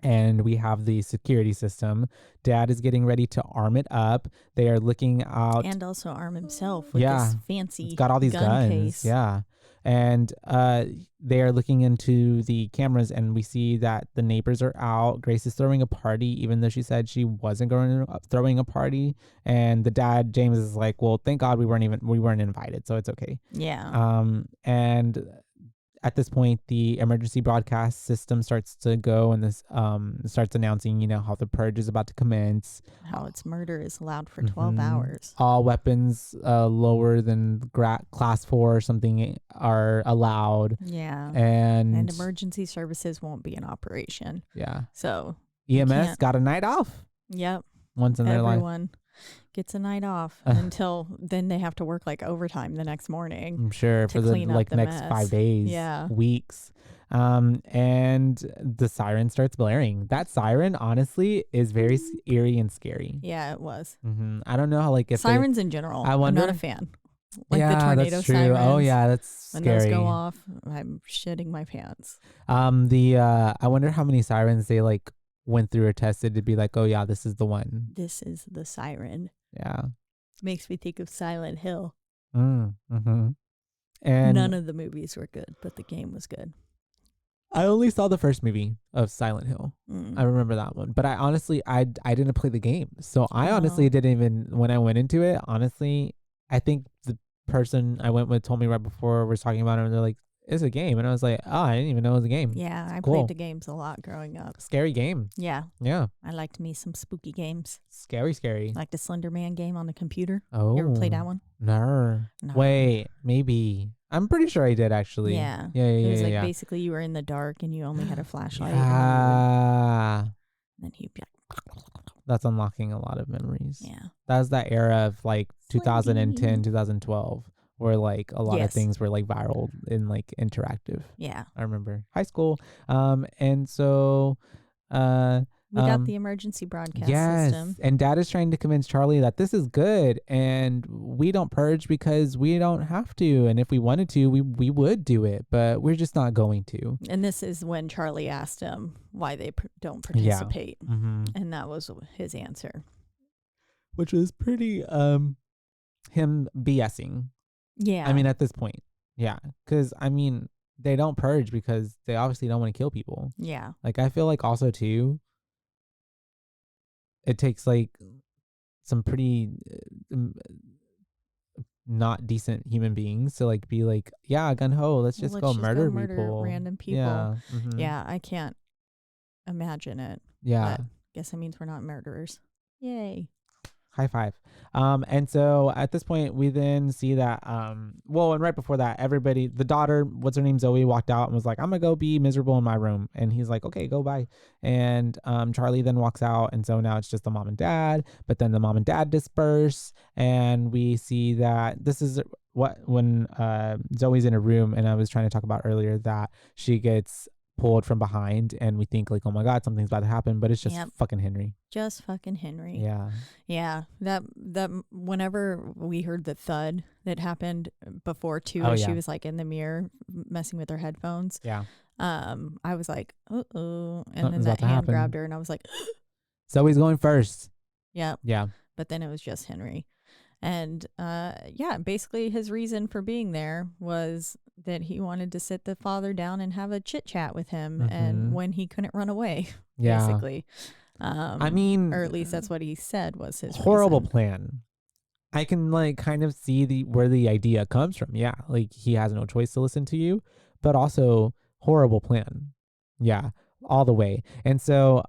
and we have the security system. Dad is getting ready to arm it up. They are looking out and also arm himself with this fancy it's got all these guns case. Yeah. And they are looking into the cameras, and we see that the neighbors are out. Grace is throwing a party, even though she said she wasn't throwing a party. And the dad, James, is like, well, thank God we weren't invited, so it's okay. Yeah. And at this point, the emergency broadcast system starts to go, and this starts announcing, how the purge is about to commence. How its murder is allowed for 12 hours. All weapons lower than class 4 or something are allowed. Yeah. And emergency services won't be in operation. Yeah. So EMS got a night off. Yep. Once in their life. Everyone gets a night off until then they have to work like overtime the next morning. I'm sure for the like next 5 days, weeks. And the siren starts blaring. That siren, honestly, is very eerie and scary. Yeah, it was. I don't know how, like, if sirens in general. I wonder. I'm not a fan. Like yeah, the tornado that's true. sirens. Oh yeah, that's when scary. those go off, I'm shitting my pants. I wonder how many sirens they like went through or tested to be like, oh yeah, this is the one. This is the siren. Yeah. Makes me think of Silent Hill. And none of the movies were good, but the game was good. I only saw the first movie of Silent Hill. I remember that one, but I honestly, I didn't play the game, so I honestly didn't even, when I went into it, honestly, I think the person I went with told me right before we were talking about it, and they're like, it's a game, and I was like, oh, I didn't even know it was a game. Yeah, I cool. played the games a lot growing up. Scary game. Yeah. Yeah. I liked me some spooky games. Scary. Like the Slender Man game on the computer. Oh. You ever played that one? No. Wait, maybe. I'm pretty sure I did, actually. Yeah. Yeah. It was like basically you were in the dark and you only had a flashlight. Yeah. And then he'd be like... That's unlocking a lot of memories. Yeah. That was that era of like 2010, 2012, where like a lot of things were like viral and like interactive. Yeah. I remember high school. And so we got the emergency broadcast system. And Dad is trying to convince Charlie that this is good and we don't purge because we don't have to, and if we wanted to, we would do it, but we're just not going to. And this is when Charlie asked him why they don't participate. Yeah. And that was his answer, which was pretty him BSing. Yeah. I mean, at this point. Yeah. Because, I mean, they don't purge because they obviously don't want to kill people. Yeah. Like, I feel like also, too, it takes, like, some pretty not decent human beings to, like, be like, yeah, gun-ho, let's just go murder people. Random people. Yeah. Yeah, I can't imagine it. Yeah. But I guess that means we're not murderers. Yay. High five. And so at this point, we then see that, and right before that, everybody, the daughter, what's her name, Zoe, walked out and was like, I'm gonna go be miserable in my room. And he's like, okay, go bye. And Charlie then walks out. And so now it's just the mom and dad, but then the mom and dad disperse. And we see that this is when Zoe's in a room, and I was trying to talk about earlier that she gets pulled from behind and we think like, oh my God, something's about to happen, but it's just fucking Henry. Just fucking Henry. Yeah. Yeah. That whenever we heard the thud that happened before too, she was like in the mirror messing with her headphones. Yeah. I was like, uh-oh. And Something's then that hand happen. grabbed her and I was like, Zoe's going first. Yeah. Yeah. But then it was just Henry. And basically his reason for being there was that he wanted to sit the father down and have a chit chat with him, and when he couldn't run away, basically. I mean, or at least that's what he said was his horrible reason. plan. I can like kind of see where the idea comes from. Yeah, like he has no choice to listen to you, but also horrible plan. Yeah, all the way. And so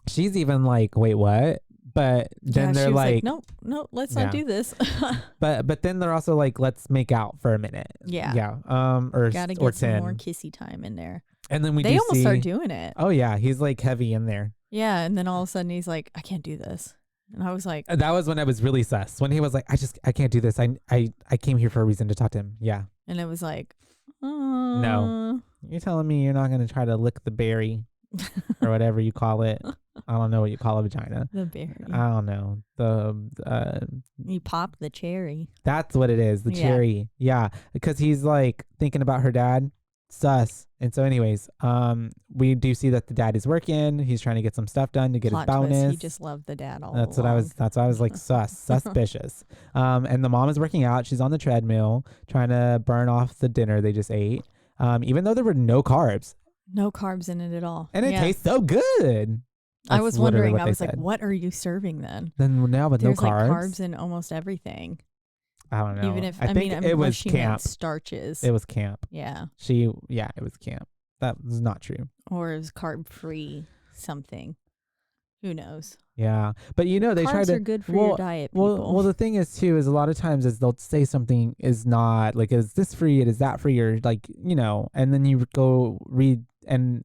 she's even like, wait, what? But then they're like, no, let's not do this. but then they're also like, let's make out for a minute. Yeah. Or gotta get or some 10 more kissy time in there. And then they almost start doing it. Oh yeah, he's like heavy in there. Yeah, and then all of a sudden he's like, I can't do this, and I was like, that was when I was really sus. When he was like, I can't do this. I came here for a reason to talk to him. Yeah. And it was like, no, you're telling me you're not gonna try to lick the berry or whatever you call it. I don't know what you call a vagina. The berry. I don't know. You pop the cherry. That's what it is. The cherry. Yeah. Because he's like thinking about her dad. Sus. And so anyways, we do see that the dad is working. He's trying to get some stuff done to get his bonus. Twist, he just loved the dad all That's along. what I was like, suspicious. And the mom is working out. She's on the treadmill trying to burn off the dinner they just ate. Even though there were no carbs. No carbs in it at all. And it tastes so good. I was wondering, I was like, what are you serving then? Then now with There's no carbs. Like carbs in almost everything. I don't know. Even if I think it was camp. Starches. It was camp. Yeah. It was camp. That was not true. Or it was carb free something. Who knows? Yeah. But they try to. Carbs are good for your diet, people. Well, the thing is too, is a lot of times is they'll say something is not like, is this free? Is that free? Or like, and then you go read and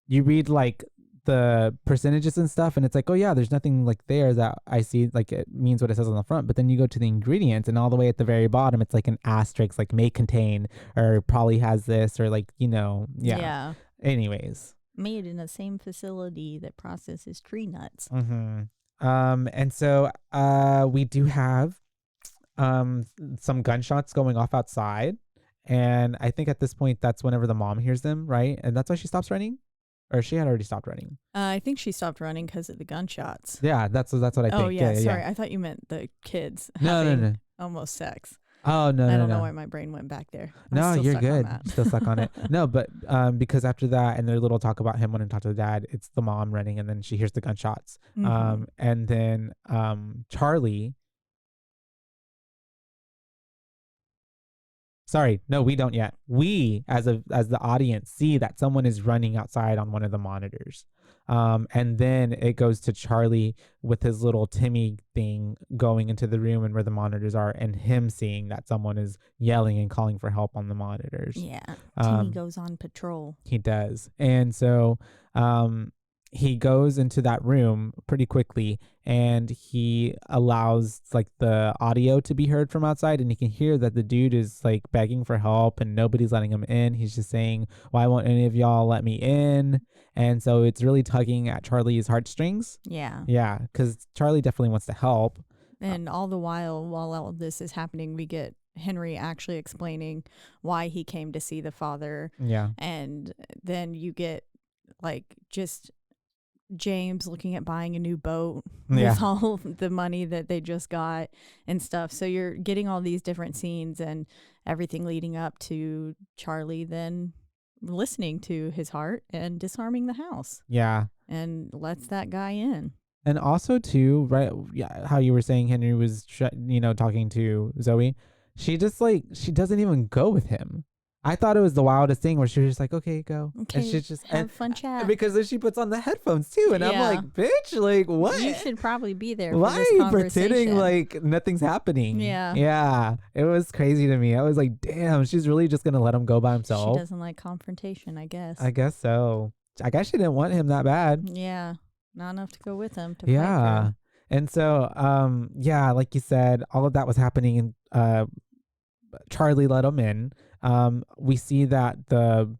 you read like the percentages and stuff, and it's like, oh yeah, there's nothing like there that I see, like it means what it says on the front. But then you go to the ingredients, and all the way at the very bottom, it's like an asterisk, like may contain, or probably has this, or like, yeah. Anyways, made in the same facility that processes tree nuts. And so we do have some gunshots going off outside, and I think at this point that's whenever the mom hears them, right? And that's why she stops running. Or she had already stopped running. I think she stopped running because of the gunshots. Yeah, that's what I think. Oh yeah, sorry. Yeah. I thought you meant the kids No. almost sex. Oh no, I don't know why my brain went back there. No, you're good. Still stuck on it. No, but because after that, and their little talk about him wanting to talk to the dad, it's the mom running, and then she hears the gunshots. And then Charlie. Sorry, no, we don't yet. We, as the audience, see that someone is running outside on one of the monitors. And then it goes to Charlie with his little Timmy thing going into the room and where the monitors are, and him seeing that someone is yelling and calling for help on the monitors. Yeah, Timmy goes on patrol. He does. And so he goes into that room pretty quickly, and he allows like the audio to be heard from outside, and he can hear that the dude is like begging for help and nobody's letting him in. He's just saying, why won't any of y'all let me in? And so it's really tugging at Charlie's heartstrings. Yeah, because Charlie definitely wants to help. And all the while all of this is happening, we get Henry actually explaining why he came to see the father. Yeah. And then you get like just James looking at buying a new boat with all the money that they just got and stuff. So you're getting all these different scenes and everything leading up to Charlie then listening to his heart and disarming the house. Yeah. And lets that guy in. And also too, right? Yeah, how you were saying Henry was, talking to Zoe. She just she doesn't even go with him. I thought it was the wildest thing where she was just like, okay, go. Okay, and she's just have fun chat. Because then she puts on the headphones too. And I'm like, bitch, like what? You should probably be there. Why for this are you pretending like nothing's happening? Yeah. Yeah. It was crazy to me. I was like, damn, she's really just going to let him go by himself. She doesn't like confrontation, I guess. I guess so. I guess she didn't want him that bad. Yeah. Not enough to go with him to fight for. And so, like you said, all of that was happening. And Charlie let him in. We see that the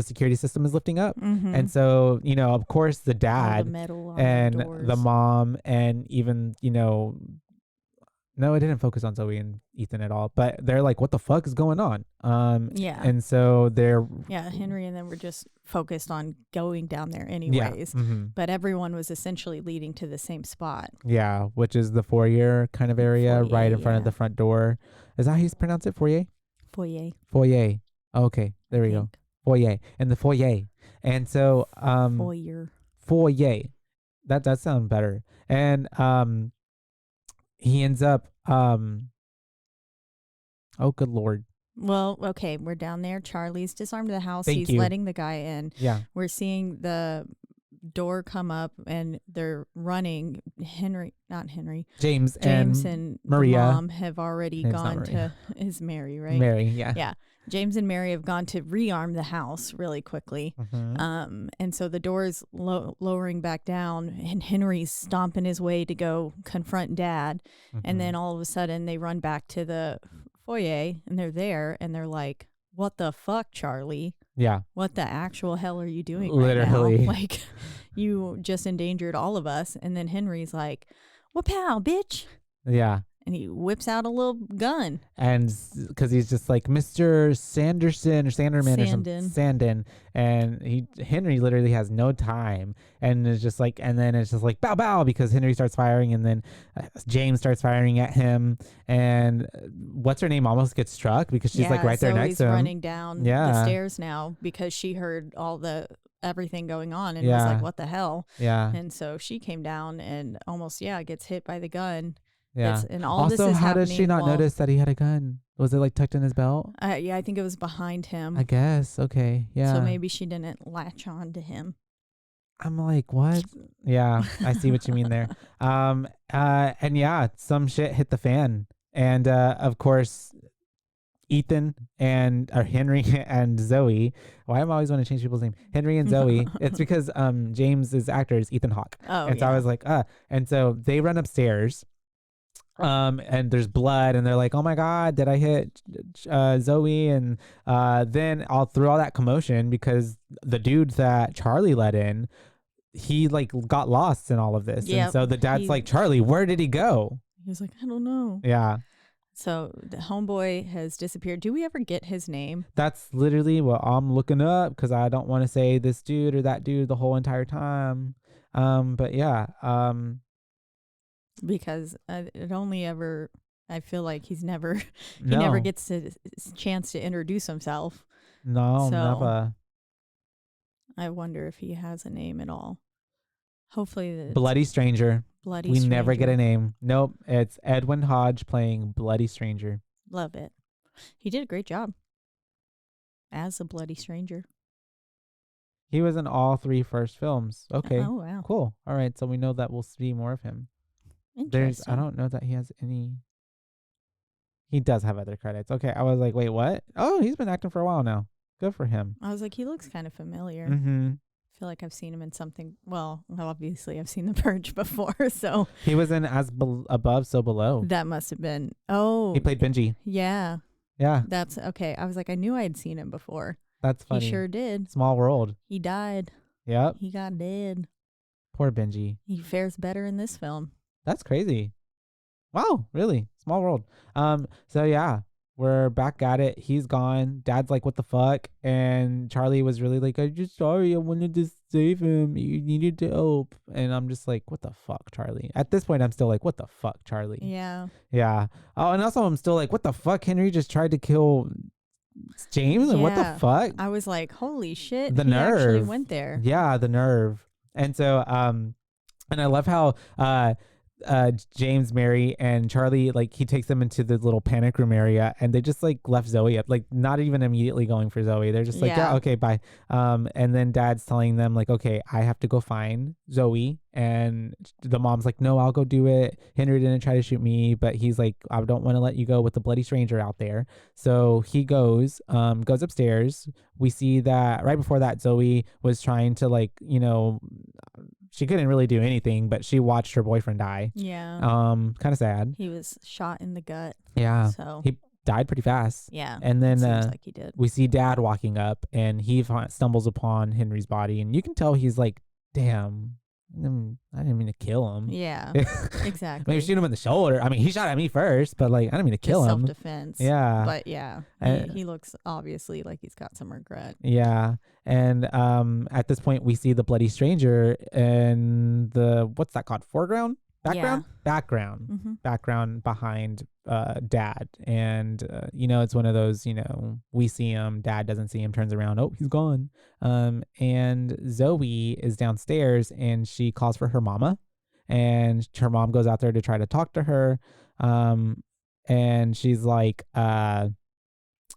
security system is lifting up. And so, of course the dad and the mom and even, no, it didn't focus on Zoe and Ethan at all, but they're like, what the fuck is going on? And so Henry and them were just focused on going down there anyways, but everyone was essentially leading to the same spot. Yeah, which is the foyer kind of area, right in front of the front door. Is that how you pronounce it? Foyer? Foyer. Okay, there we go. Foyer. And the foyer. And so foyer. That does sound better. And he ends up oh good lord. Well, okay, we're down there. Charlie's disarmed the house. He's letting the guy in. Yeah. We're seeing the door come up and they're running. James and Maria. The mom have already gone to is Mary, right? Mary, yeah. Yeah. James and Mary have gone to rearm the house really quickly. And so the door is lowering back down and Henry's stomping his way to go confront Dad. And then all of a sudden they run back to the foyer and they're there and they're like, what the fuck, Charlie? Yeah. What the actual hell are you doing Literally. right now? Like, you just endangered all of us. And then Henry's like, what pow, bitch? Yeah. And he whips out a little gun. And because he's just like, Mr. Sanderson or Sanderman or something. Sandin. And Henry literally has no time. And it's just like, and then it's just like, bow, bow, because Henry starts firing. And then James starts firing at him. And what's her name almost gets struck because she's like right there next to him. He's running down the stairs now because she heard everything going on and was like, what the hell? Yeah. And so she came down and almost, gets hit by the gun. Yeah. And all also, this is how does she not notice that he had a gun? Was it like tucked in his belt? I think it was behind him. I guess. Okay. Yeah. So maybe she didn't latch on to him. I'm like, what? Yeah, I see what you mean there. And some shit hit the fan. And of course, Ethan and or Henry and Zoe. Why am I always want to change people's name? Henry and Zoe. It's because James's actor is Ethan Hawke. Oh, and so I was like, and so they run upstairs. And there's blood, and they're like, oh my god, did I hit Zoe? And then through all that commotion, because the dude that Charlie let in, he like got lost in all of this. Yep, And so the dad's like, Charlie, where did he go? He was like, I don't know. Yeah. So the homeboy has disappeared. Do we ever get his name? That's literally what I'm looking up, because I don't want to say this dude or that dude the whole entire time. But yeah. Because it only ever, I feel like he never gets a chance to introduce himself. No, So, never. I wonder if he has a name at all. Hopefully, Bloody Stranger. We never get a name. Nope. It's Edwin Hodge playing Bloody Stranger. Love it. He did a great job as a Bloody Stranger. He was in all 3 first films. Okay. Oh, wow. Cool. All right. So we know that we'll see more of him. I don't know that he has any. He does have other credits. Okay. I was like, wait, what? Oh, he's been acting for a while now. Good for him. I was like, he looks kind of familiar. Mm-hmm. I feel like I've seen him in something. Well, obviously, I've seen The Purge before. So he was in As Above, So Below. That must have been. Oh. He played Benji. Yeah. Yeah. That's okay. I was like, I knew I had seen him before. That's funny. He sure did. Small world. He died. Yep. He got dead. Poor Benji. He fares better in this film. That's crazy. Wow, really? Small world. So yeah, we're back at it. He's gone. Dad's like, what the fuck? And Charlie was really like, I'm just sorry. I wanted to save him. You needed to help. And I'm just like, what the fuck, Charlie? At this point, I'm still like, what the fuck, Charlie? Yeah. Yeah. Oh, and also I'm still like, what the fuck? Henry just tried to kill James? And what the fuck? I was like, holy shit. The he nerve. actually went there. Yeah, the nerve. And so, and I love how, James, Mary, and Charlie, like, he takes them into the little panic room area, and they just like left Zoe up, like not even immediately going for Zoe. They're just like, yeah, okay, bye. And then Dad's telling them like, okay, I have to go find Zoe, and the mom's like, no, I'll go do it. Henry didn't try to shoot me, but he's like, I don't want to let you go with the bloody stranger out there. So he goes upstairs. We see that right before that, Zoe was trying to like, she couldn't really do anything, but she watched her boyfriend die. Yeah. Kind of sad. He was shot in the gut. Yeah. So he died pretty fast. Yeah. And then seems like he did. We see Dad walking up, and he stumbles upon Henry's body, and you can tell he's like, damn, I didn't mean to kill him. Yeah. Exactly. Maybe shoot him in the shoulder. I mean, he shot at me first, but like, I didn't mean to kill him. Self-defense. Yeah. But yeah, he looks obviously like he's got some regret. Yeah. And at this point, we see the bloody stranger in the, what's that called? Foreground? Background? Yeah. Background. Mm-hmm. Background behind Dad. And, it's one of those, we see him, Dad doesn't see him, turns around, oh, he's gone. And Zoe is downstairs, and she calls for her mama. And her mom goes out there to try to talk to her. And she's like,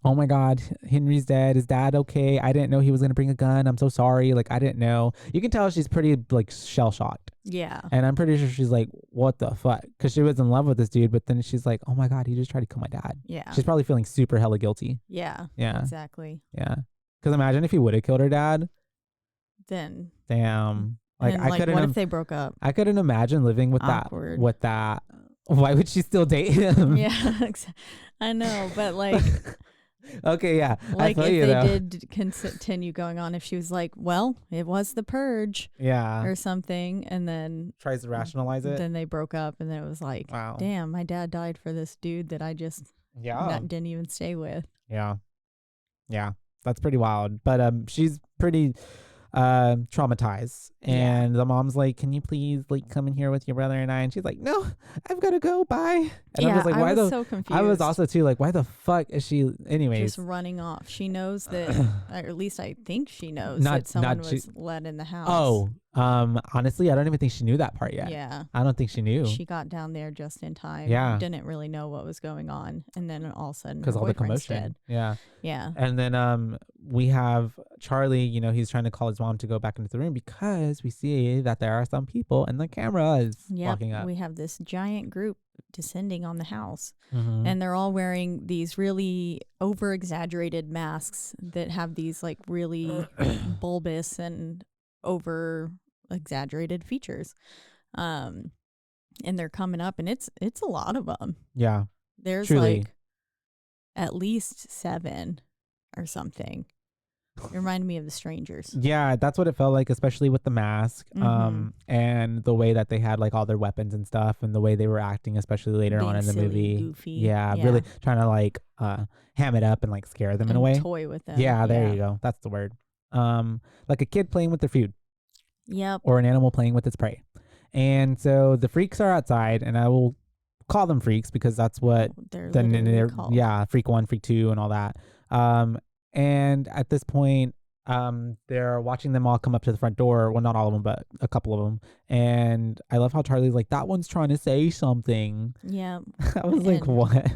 oh my God, Henry's dead. Is Dad okay? I didn't know he was going to bring a gun. I'm so sorry. Like, I didn't know. You can tell she's pretty, like, shell-shocked. Yeah. And I'm pretty sure she's like, what the fuck? Because she was in love with this dude, but then she's like, oh my God, he just tried to kill my dad. Yeah. She's probably feeling super hella guilty. Yeah. Yeah. Exactly. Yeah. Because imagine if he would have killed her dad. Then. Damn. Like, and, I couldn't. What if they broke up? I couldn't imagine living with Awkward. that. Why would she still date him? Yeah. I know, but like. Okay, yeah. Like if they did continue going on, if she was like, well, it was the purge. Yeah. Or something, and then tries to rationalize it. Then they broke up, and then it was like, wow, damn, my dad died for this dude that I just didn't even stay with. Yeah. Yeah. That's pretty wild. But she's pretty traumatized, and the mom's like, can you please like come in here with your brother and I? And she's like, no, I've got to go, bye. And I'm just like, I was so confused. I was also too like, why the fuck is she anyways just running off? She knows that, or at least I think she knows that someone was let in the house. Honestly, I don't even think she knew that part yet. Yeah, I don't think she knew. She got down there just in time. Yeah, didn't really know what was going on, and then all of a sudden, because all the commotion. Dead. Yeah. And then we have Charlie. He's trying to call his mom to go back into the room because we see that there are some people and the cameras walking up. We have this giant group descending on the house. Mm-hmm. And they're all wearing these really over exaggerated masks that have these like really bulbous and over exaggerated features. And they're coming up, and it's a lot of them. Yeah. There's Truly. like at least 7 or something. It reminded me of The Strangers. Yeah, that's what it felt like, especially with the mask, and the way that they had like all their weapons and stuff, and the way they were acting, especially later Being on in the silly, movie. goofy. Yeah, really trying to like ham it up and like scare them in a way. Toy with them. Yeah, there you go. That's the word. Like a kid playing with their food. Yep. Or an animal playing with its prey. And so the freaks are outside, and I will call them freaks because that's what they're literally called. Yeah, freak 1, freak 2, and all that. And at this point, they're watching them all come up to the front door. Well, not all of them, but a couple of them. And I love how Charlie's like, that one's trying to say something. Yeah. I was like, what?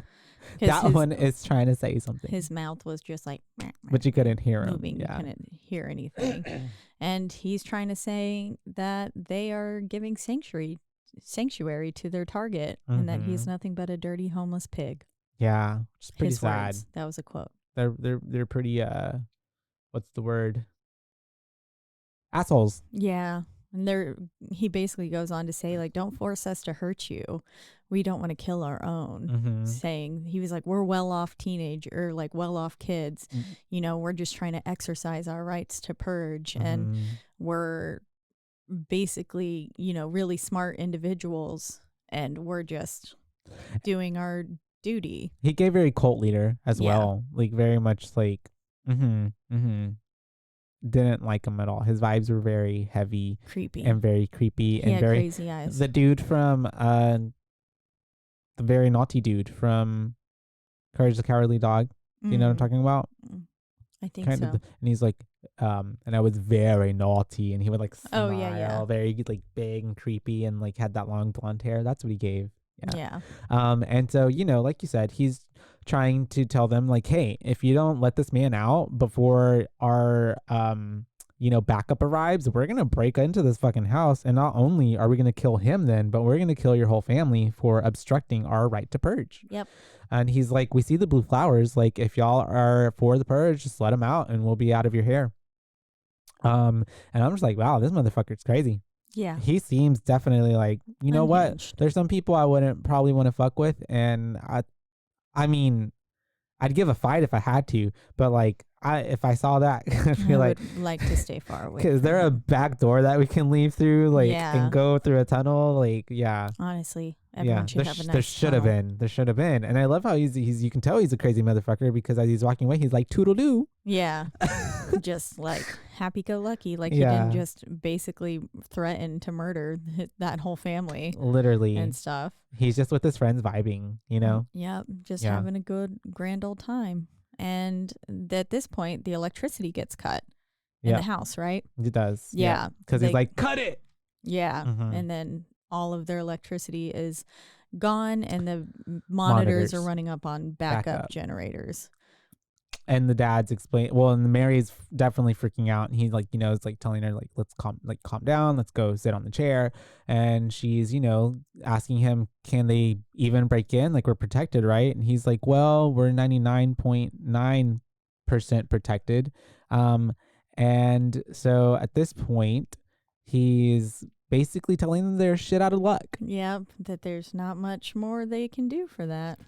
That one is trying to say something. His mouth was just like, but you couldn't hear him. Moving. Yeah. You couldn't hear anything. And he's trying to say that they are giving sanctuary to their target, and that he's nothing but a dirty homeless pig. Yeah, which is pretty His sad. Words. That was a quote. They're pretty what's the word? Assholes. Yeah. And he basically goes on to say, like, don't force us to hurt you. We don't want to kill our own. Saying, he was like, we're well-off well-off kids. You know, we're just trying to exercise our rights to purge. And we're basically, you know, really smart individuals. And we're just doing our duty. He gave very cult leader as well. Like, very much like, didn't like him at all. His vibes were very heavy, creepy, and very creepy, he and had very crazy eyes. The dude from the very naughty dude from Courage the Cowardly Dog. You know what I'm talking about? I think so. And he's like, and I was very naughty, and he would like smile, very like big and creepy, and like had that long blonde hair. That's what he gave. Yeah. And so, you know, like you said, he's trying to tell them like, hey, if you don't let this man out before our you know, backup arrives, we're gonna break into this fucking house, and not only are we gonna kill him then, but we're gonna kill your whole family for obstructing our right to purge. Yep. And he's like, we see the blue flowers, like if y'all are for the purge, just let them out and we'll be out of your hair. And I'm just like, wow, this motherfucker's crazy. Yeah. He seems definitely like, you know what? There's some people I wouldn't probably want to fuck with, and I mean, I'd give a fight if I had to, but like, if I saw that, I feel I would like to stay far away. Because there a back door that we can leave through, like, and go through a tunnel, like, honestly, everyone should have a nice there should have been. There should have been. And I love how he's you can tell he's a crazy motherfucker, because as he's walking away, he's like, toodle-doo. Yeah. Just like happy-go-lucky. Like, he didn't just basically threaten to murder that whole family. Literally. And stuff. He's just with his friends vibing, you know? Yep. Just having a good, grand old time. And at this point, the electricity gets cut in the house, right? It does. Yeah. Because he's like, cut it. Yeah. And then all of their electricity is gone, and the monitors are running up on backup generators. And the dad's and Mary's definitely freaking out, and he's like, you know, it's like telling her like, let's calm down, let's go sit on the chair. And she's, you know, asking him, can they even break in? Like, we're protected, right? And he's like, well, we're 99.9% protected. And so at this point, he's basically telling them they're shit out of luck. Yep, that there's not much more they can do for that.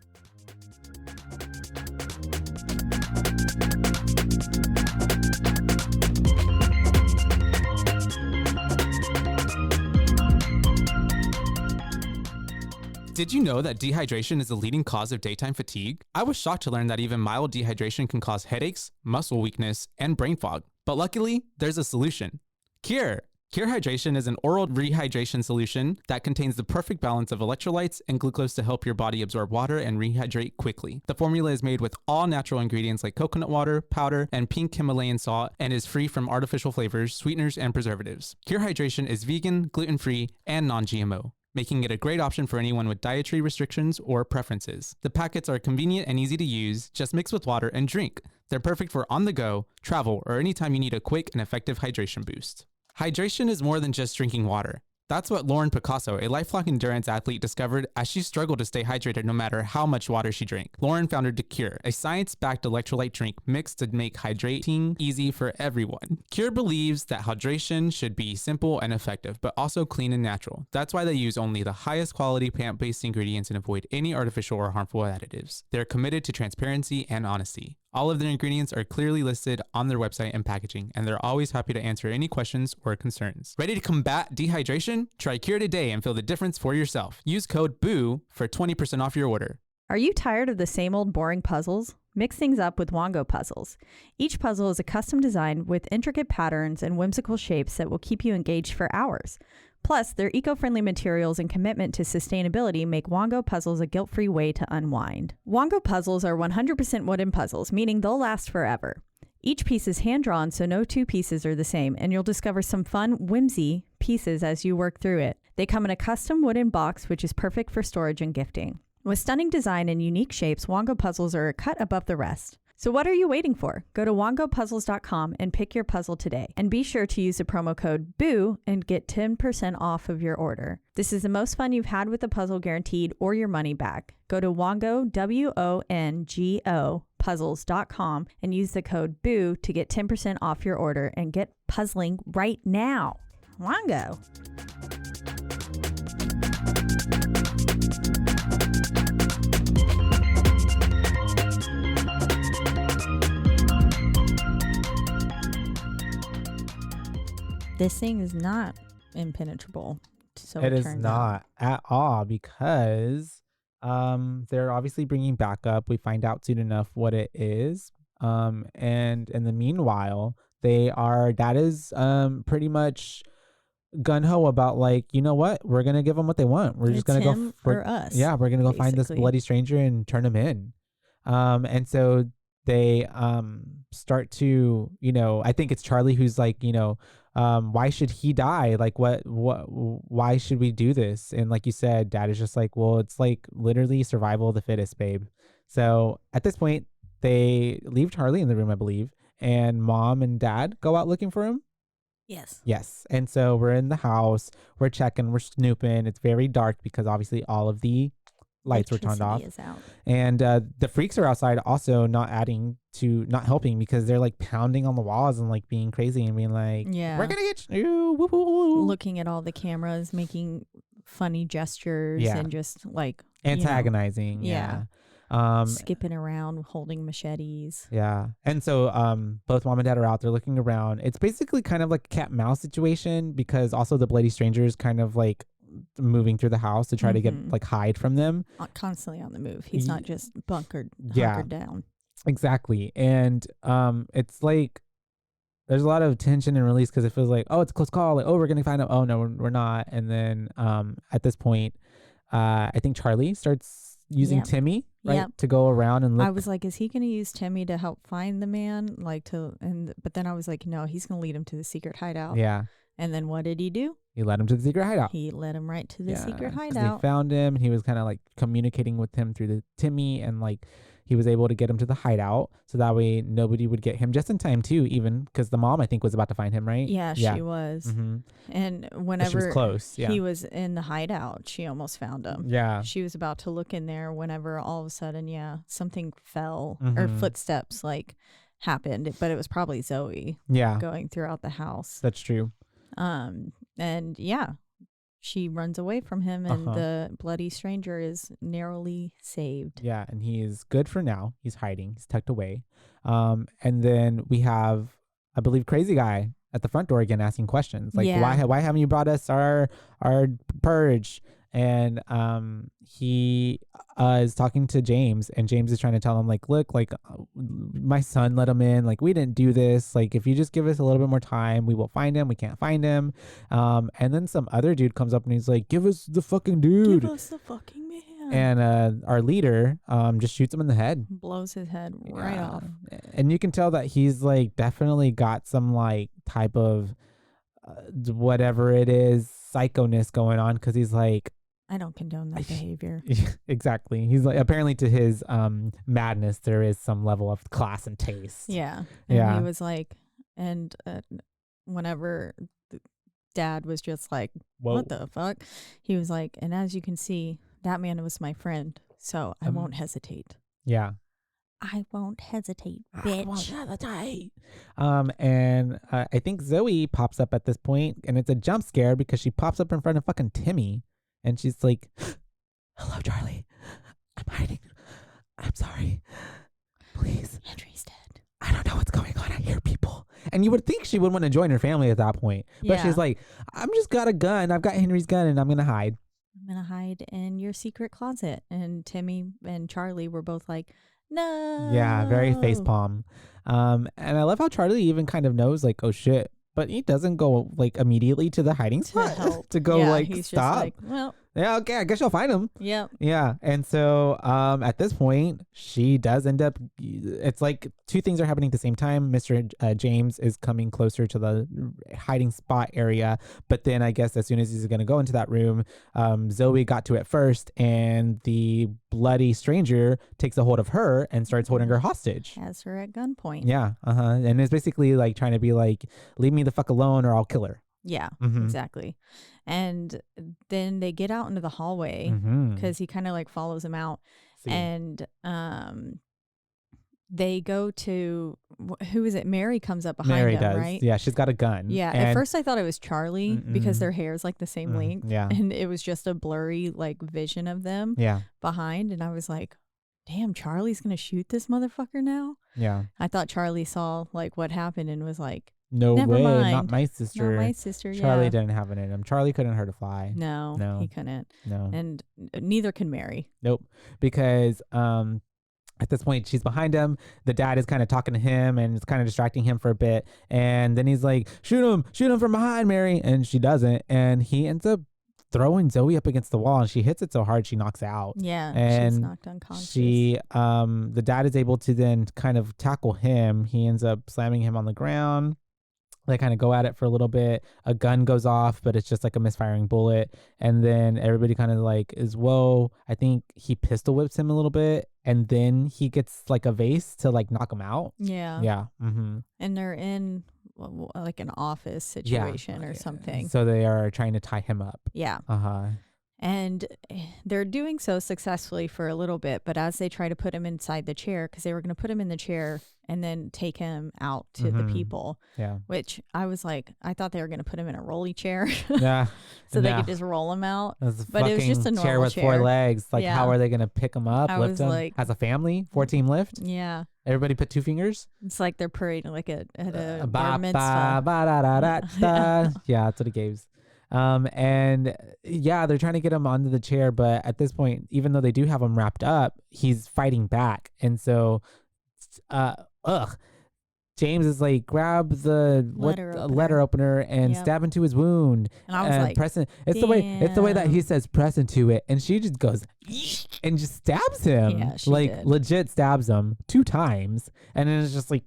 Did you know that dehydration is the leading cause of daytime fatigue? I was shocked to learn that even mild dehydration can cause headaches, muscle weakness, and brain fog. But luckily, there's a solution. Cure Hydration is an oral rehydration solution that contains the perfect balance of electrolytes and glucose to help your body absorb water and rehydrate quickly. The formula is made with all natural ingredients like coconut water, powder, and pink Himalayan salt, and is free from artificial flavors, sweeteners, and preservatives. Cure Hydration is vegan, gluten-free, and non-GMO, making it a great option for anyone with dietary restrictions or preferences. The packets are convenient and easy to use. Just mix with water and drink. They're perfect for on the go, travel, or anytime you need a quick and effective hydration boost. Hydration is more than just drinking water. That's what Lauren Picasso, a lifelong endurance athlete, discovered as she struggled to stay hydrated no matter how much water she drank. Lauren founded Cure, a science-backed electrolyte drink mixed to make hydrating easy for everyone. Cure believes that hydration should be simple and effective, but also clean and natural. That's why they use only the highest quality plant-based ingredients and avoid any artificial or harmful additives. They're committed to transparency and honesty. All of their ingredients are clearly listed on their website and packaging, and they're always happy to answer any questions or concerns. Ready to combat dehydration? Try Cure today and feel the difference for yourself. Use code BOO for 20% off your order. Are you tired of the same old boring puzzles? Mix things up with Wongo puzzles. Each puzzle is a custom design with intricate patterns and whimsical shapes that will keep you engaged for hours. Plus, their eco-friendly materials and commitment to sustainability make Wongo puzzles a guilt-free way to unwind. Wongo puzzles are 100% wooden puzzles, meaning they'll last forever. Each piece is hand-drawn, so no two pieces are the same, and you'll discover some fun, whimsy pieces as you work through it. They come in a custom wooden box, which is perfect for storage and gifting. With stunning design and unique shapes, Wongo puzzles are a cut above the rest. So what are you waiting for? Go to wongopuzzles.com and pick your puzzle today. And be sure to use the promo code BOO and get 10% off of your order. This is the most fun you've had with the puzzle guaranteed or your money back. Go to Wongo, WONGO, puzzles.com and use the code BOO to get 10% off your order and get puzzling right now. Wongo. This thing is not impenetrable. So it is turns not at all, because they're obviously bringing backup. We find out soon enough what it is. And in the meanwhile, dad is pretty much gun-ho about, like, you know what? We're going to give them what they want. We're just going to go for us. Yeah, we're going to go find this basically. bloody stranger and turn him in. And so they start to, I think it's Charlie who's like, why should he die? Like, why should we do this? And like you said, dad is just like, well, it's like literally survival of the fittest, babe. So at this point, they leave Charlie in the room, I believe, and mom and dad go out looking for him. Yes. And so we're in the house, we're checking, we're snooping. It's very dark because obviously all of the lights were turned off. Is out. And the freaks are outside also not helping, because they're like pounding on the walls and like being crazy and being like, Yeah. we're gonna get you. Woo, woo, woo. Looking at all the cameras, making funny gestures, Yeah. and just like Antagonizing. Yeah. Yeah. Skipping around, holding machetes. Yeah. And so both mom and dad are out there looking around. It's basically kind of like a cat and mouse situation, because also the bloody stranger is kind of like moving through the house to try to get like hide from them. Constantly on the move. He's not just hunkered down. Exactly. And it's like there's a lot of tension and release, because it feels like, oh, it's a close call, like, oh, we're gonna find out, oh no, we're not. And then at this point I think Charlie starts using Timmy, right, to go around and look. I was like, is he going to use Timmy to help find the man? But then I was like, no, he's going to lead him to the secret hideout. Yeah. And then what did he do? He led him to the secret hideout. He led him right to the secret 'cause hideout. They found him, and he was kind of like communicating with him through the Timmy, and like he was able to get him to the hideout, so that way nobody would get him, just in time too, even because the mom, I think, was about to find him, right? Yeah, she was. Mm-hmm. And whenever she was close, he was in the hideout, she almost found him. Yeah. She was about to look in there whenever all of a sudden, something fell or footsteps like happened, but it was probably Zoe going throughout the house. That's true. And she runs away from him, and the bloody stranger is narrowly saved. Yeah, and he is good for now. He's hiding. He's tucked away. And then we have, I believe, Crazy Guy at the front door again asking questions. Like, why haven't you brought us our purge? And he is talking to James, and James is trying to tell him, like, look, like, my son let him in. Like, we didn't do this. Like, if you just give us a little bit more time, we will find him. We can't find him. And then some other dude comes up and he's like, give us the fucking dude. Give us the fucking man. And our leader just shoots him in the head. Blows his head right off. And you can tell that he's like definitely got some like type of whatever it is, psychoness going on, because he's like, I don't condone that behavior. Exactly. He's like, apparently to his madness, there is some level of class and taste. Yeah. And he was like, and whenever dad was just like, Whoa. what the fuck? He was like, and as you can see, that man was my friend, so I won't hesitate. Yeah. I won't hesitate, bitch. And I think Zoe pops up at this point, and it's a jump scare because she pops up in front of fucking Timmy, and she's like, "Hello, Charlie. I'm hiding. I'm sorry. Please. Henry's dead. I don't know what's going on. I hear people." And you would think she would want to join her family at that point, but she's like, "I'm just got a gun. I've got Henry's gun, and I'm gonna hide. I'm gonna hide in your secret closet." And Timmy and Charlie were both like, "No." Yeah, very facepalm. And I love how Charlie even kind of knows, like, oh shit, but he doesn't go like immediately to the hiding spot help. to go like he's stop. Just like, well, Yeah, okay, I guess you'll find him. yep. Yeah, and so at this point, she does end up. It's like two things are happening at the same time. Mr. James is coming closer to the hiding spot area, but then I guess as soon as he's gonna go into that room, Zoe got to it first, and the bloody stranger takes a hold of her and starts holding her hostage. Has her at gunpoint. Yeah, and it's basically like trying to be like, leave me the fuck alone, or I'll kill her. Yeah, Mhm. exactly. And then they get out into the hallway Mhm. because he kind of like follows them out. See. And they go to, who is it? Mary comes up behind Mary them, does. right? Yeah, she's got a gun. Yeah. and- At first I thought it was Charlie because Mm-mm. their hair is like the same length. Yeah. And it was just a blurry like vision of them Yeah. behind. And I was like, damn, Charlie's going to shoot this motherfucker now? Yeah. I thought Charlie saw like what happened and was like, No Never way. mind. Not my sister. not my sister. Charlie yeah. didn't have it in him. Charlie couldn't hurt a fly. No, No. he couldn't. No. And neither can Mary. Nope. Because at this point she's behind him. The dad is kind of talking to him and it's kind of distracting him for a bit. And then he's like, shoot him from behind, Mary. And she doesn't. And he ends up throwing Zoe up against the wall, and she hits it so hard she knocks out. Yeah, she's And knocked unconscious. the dad is able to then kind of tackle him. He ends up slamming him on the ground. They kind of go at it for a little bit. A gun goes off, but it's just like a misfiring bullet. And then everybody kind of like is, whoa. I think he pistol whips him a little bit. And then he gets like a vase to like knock him out. Yeah. Yeah. Mm-hmm. And they're in like an office situation or something. So they are trying to tie him up. Yeah. Uh-huh. And they're doing so successfully for a little bit, but as they try to put him inside the chair, because they were going to put him in the chair and then take him out to the people, Yeah. which I was like, I thought they were going to put him in a rolly chair Yeah. so they Yeah. could just roll him out. It was a But it was just a fucking chair normal with four chair. legs. Like, how Yeah. are they going to pick him up, I lift was him like- as a family? 4-team lift? Yeah. Everybody put 2 fingers? It's like they're parading like at a Ba, bar ba, mitzvah. ba, da, da, da, da. Yeah, that's what it gives. And yeah, they're trying to get him onto the chair, but at this point, even though they do have him wrapped up, he's fighting back. And so, James is like, grab the letter opener and Yep. stab into his wound. And I was like, press it. It's the way that he damn. says press into it, and she just goes and just stabs him. Yeah, she like did. legit stabs him 2 times, and then it's just like,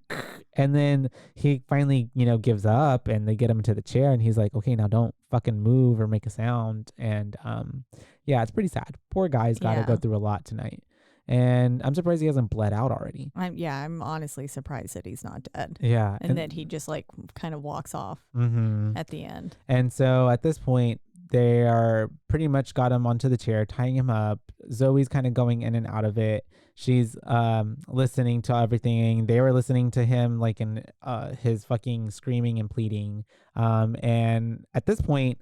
and then he finally gives up, and they get him into the chair, and he's like, okay, now don't fucking move or make a sound. And yeah, it's pretty sad. Poor guy's got to go Yeah. through a lot tonight, and I'm surprised he hasn't bled out already. I'm honestly surprised that he's not dead. Yeah, And that he just like kind of walks off mm-hmm. at the end. And so at this point, they are pretty much got him onto the chair, tying him up. Zoe's kind of going in and out of it. She's listening to everything. They were listening to him like in his fucking screaming and pleading. And at this point,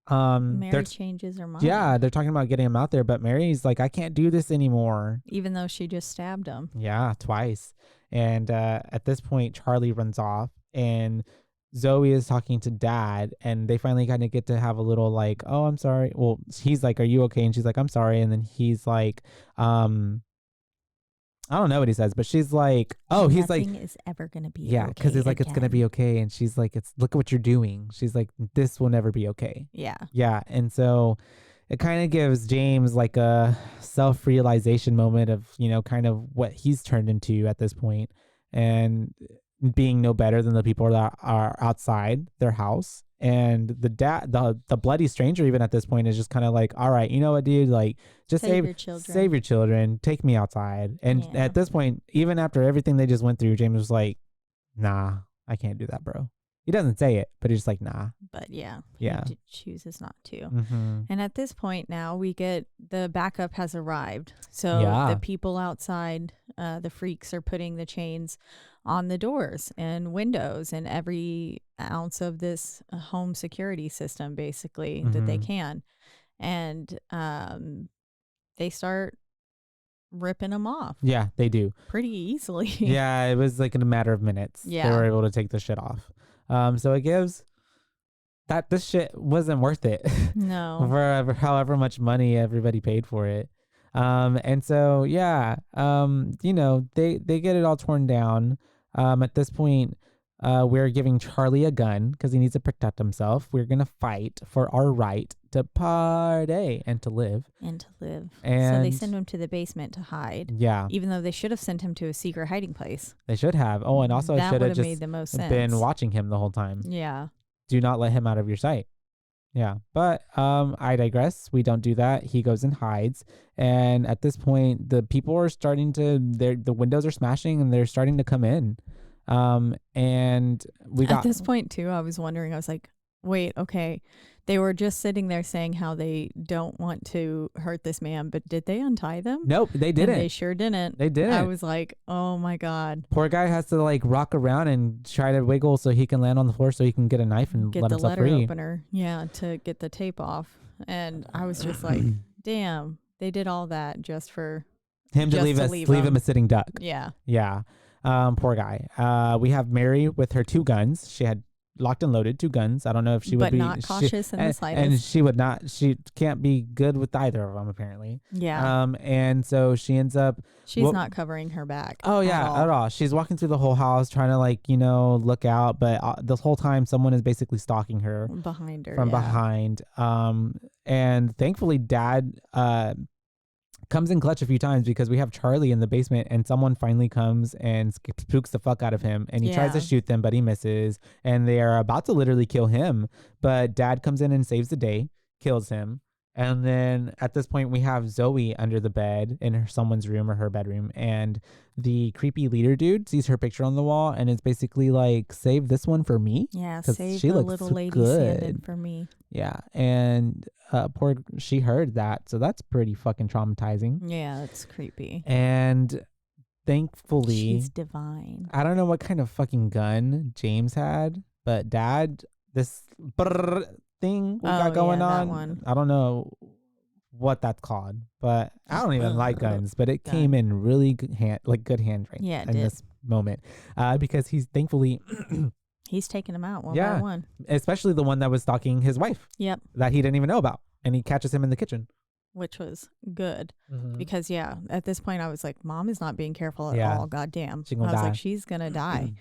Mary changes her mind. yeah, they're talking about getting him out there, but Mary's like, I can't do this anymore. Even though she just stabbed him. Yeah, twice. And at this point, Charlie runs off, and Zoe is talking to Dad, and they finally kind of get to have a little like, oh, I'm sorry. Well, he's like, are you okay? And she's like, I'm sorry. And then he's like, I don't know what he says, but she's like, oh, he's like, Nothing is ever gonna be yeah, because he's like, it's gonna be okay. And she's like, look at what you're doing. She's like, this will never be okay. Yeah. Yeah. And so it kind of gives James like a self-realization moment of, kind of what he's turned into at this point, and being no better than the people that are outside their house. And the bloody stranger, even at this point, is just kind of like, all right, you know what, dude, like, just Save your children. save your children, take me outside. And Yeah. at this point, even after everything they just went through, James was like, nah, I can't do that, bro. He doesn't say it, but he's just like, nah. But yeah, Yeah. he chooses not to. Mm-hmm. And at this point now, we get the backup has arrived. So Yeah. the people outside, the freaks are putting the chains on the doors and windows and every ounce of this home security system, basically, that they can. And they start ripping them off. Yeah, they do. Pretty easily. Yeah, it was like in a matter of minutes. Yeah. They were able to take the shit off. So it gives that this shit wasn't worth it. No. for however much money everybody paid for it. And so yeah, you know, they get it all torn down. At this point, we're giving Charlie a gun because he needs to protect himself. We're gonna fight for our right to party and to live. And to live. And so they send him to the basement to hide. Yeah, Even though they should have sent him to a secret hiding place. they should have. Oh, and also that should would have have made just the most sense. been watching him the whole time. Yeah. Do not let him out of your sight. Yeah, but I digress. We don't do that. He goes and hides, and at this point, the people are starting to the windows are smashing, and they're starting to come in. And we got At this point too, I was wondering. I was like, wait, okay. They were just sitting there saying how they don't want to hurt this man, but did they untie them? Nope, they And didn't. they sure didn't. They didn't. I was like, oh my God. Poor guy has to like rock around and try to wiggle so he can land on the floor so he can get a knife and Get let the himself letter free. opener. Yeah, to get the tape off. And I was just like, damn, they did all that just for Him to just leave to us, leave leave him. him a sitting duck. Yeah. Yeah. Poor guy. We have Mary with her 2 guns. She had locked and loaded 2 guns. I don't know if she would But be not cautious in the and slightest. she would not. She can't be good with either of them apparently. Yeah. And so she ends up. She's not covering her back. Oh yeah, at all. She's walking through the whole house trying to like look out, but this whole time someone is basically stalking her Behind her. from yeah. behind. And thankfully Dad comes in clutch a few times because we have Charlie in the basement and someone finally comes and spooks the fuck out of him and he tries to Yeah. shoot them but he misses and they are about to literally kill him, but Dad comes in and saves the day, kills him. And then at this point we have Zoe under the bed in someone's room or her bedroom, and the creepy leader dude sees her picture on the wall and it's basically like, save this one for me. Yeah, 'Cause save she the looks little lady good. standing for me. Yeah, and she heard that, so that's pretty fucking traumatizing. Yeah, that's creepy. And thankfully, She's divine. I don't know what kind of fucking gun James had, but Dad, this thing we got going that on, one. I don't know what that's called, but I don't even like guns, but it Gun. came in really good good handwriting Yeah, it in did. this moment, because he's thankfully, He's taking them out one Yeah. by one. especially the one that was stalking his wife Yep, that he didn't even know about, and he catches him in the kitchen. which was good Mm-hmm. because at this point I was like, Mom is not being careful at Yeah. all. God damn. She I gonna was die. like, she's gonna die.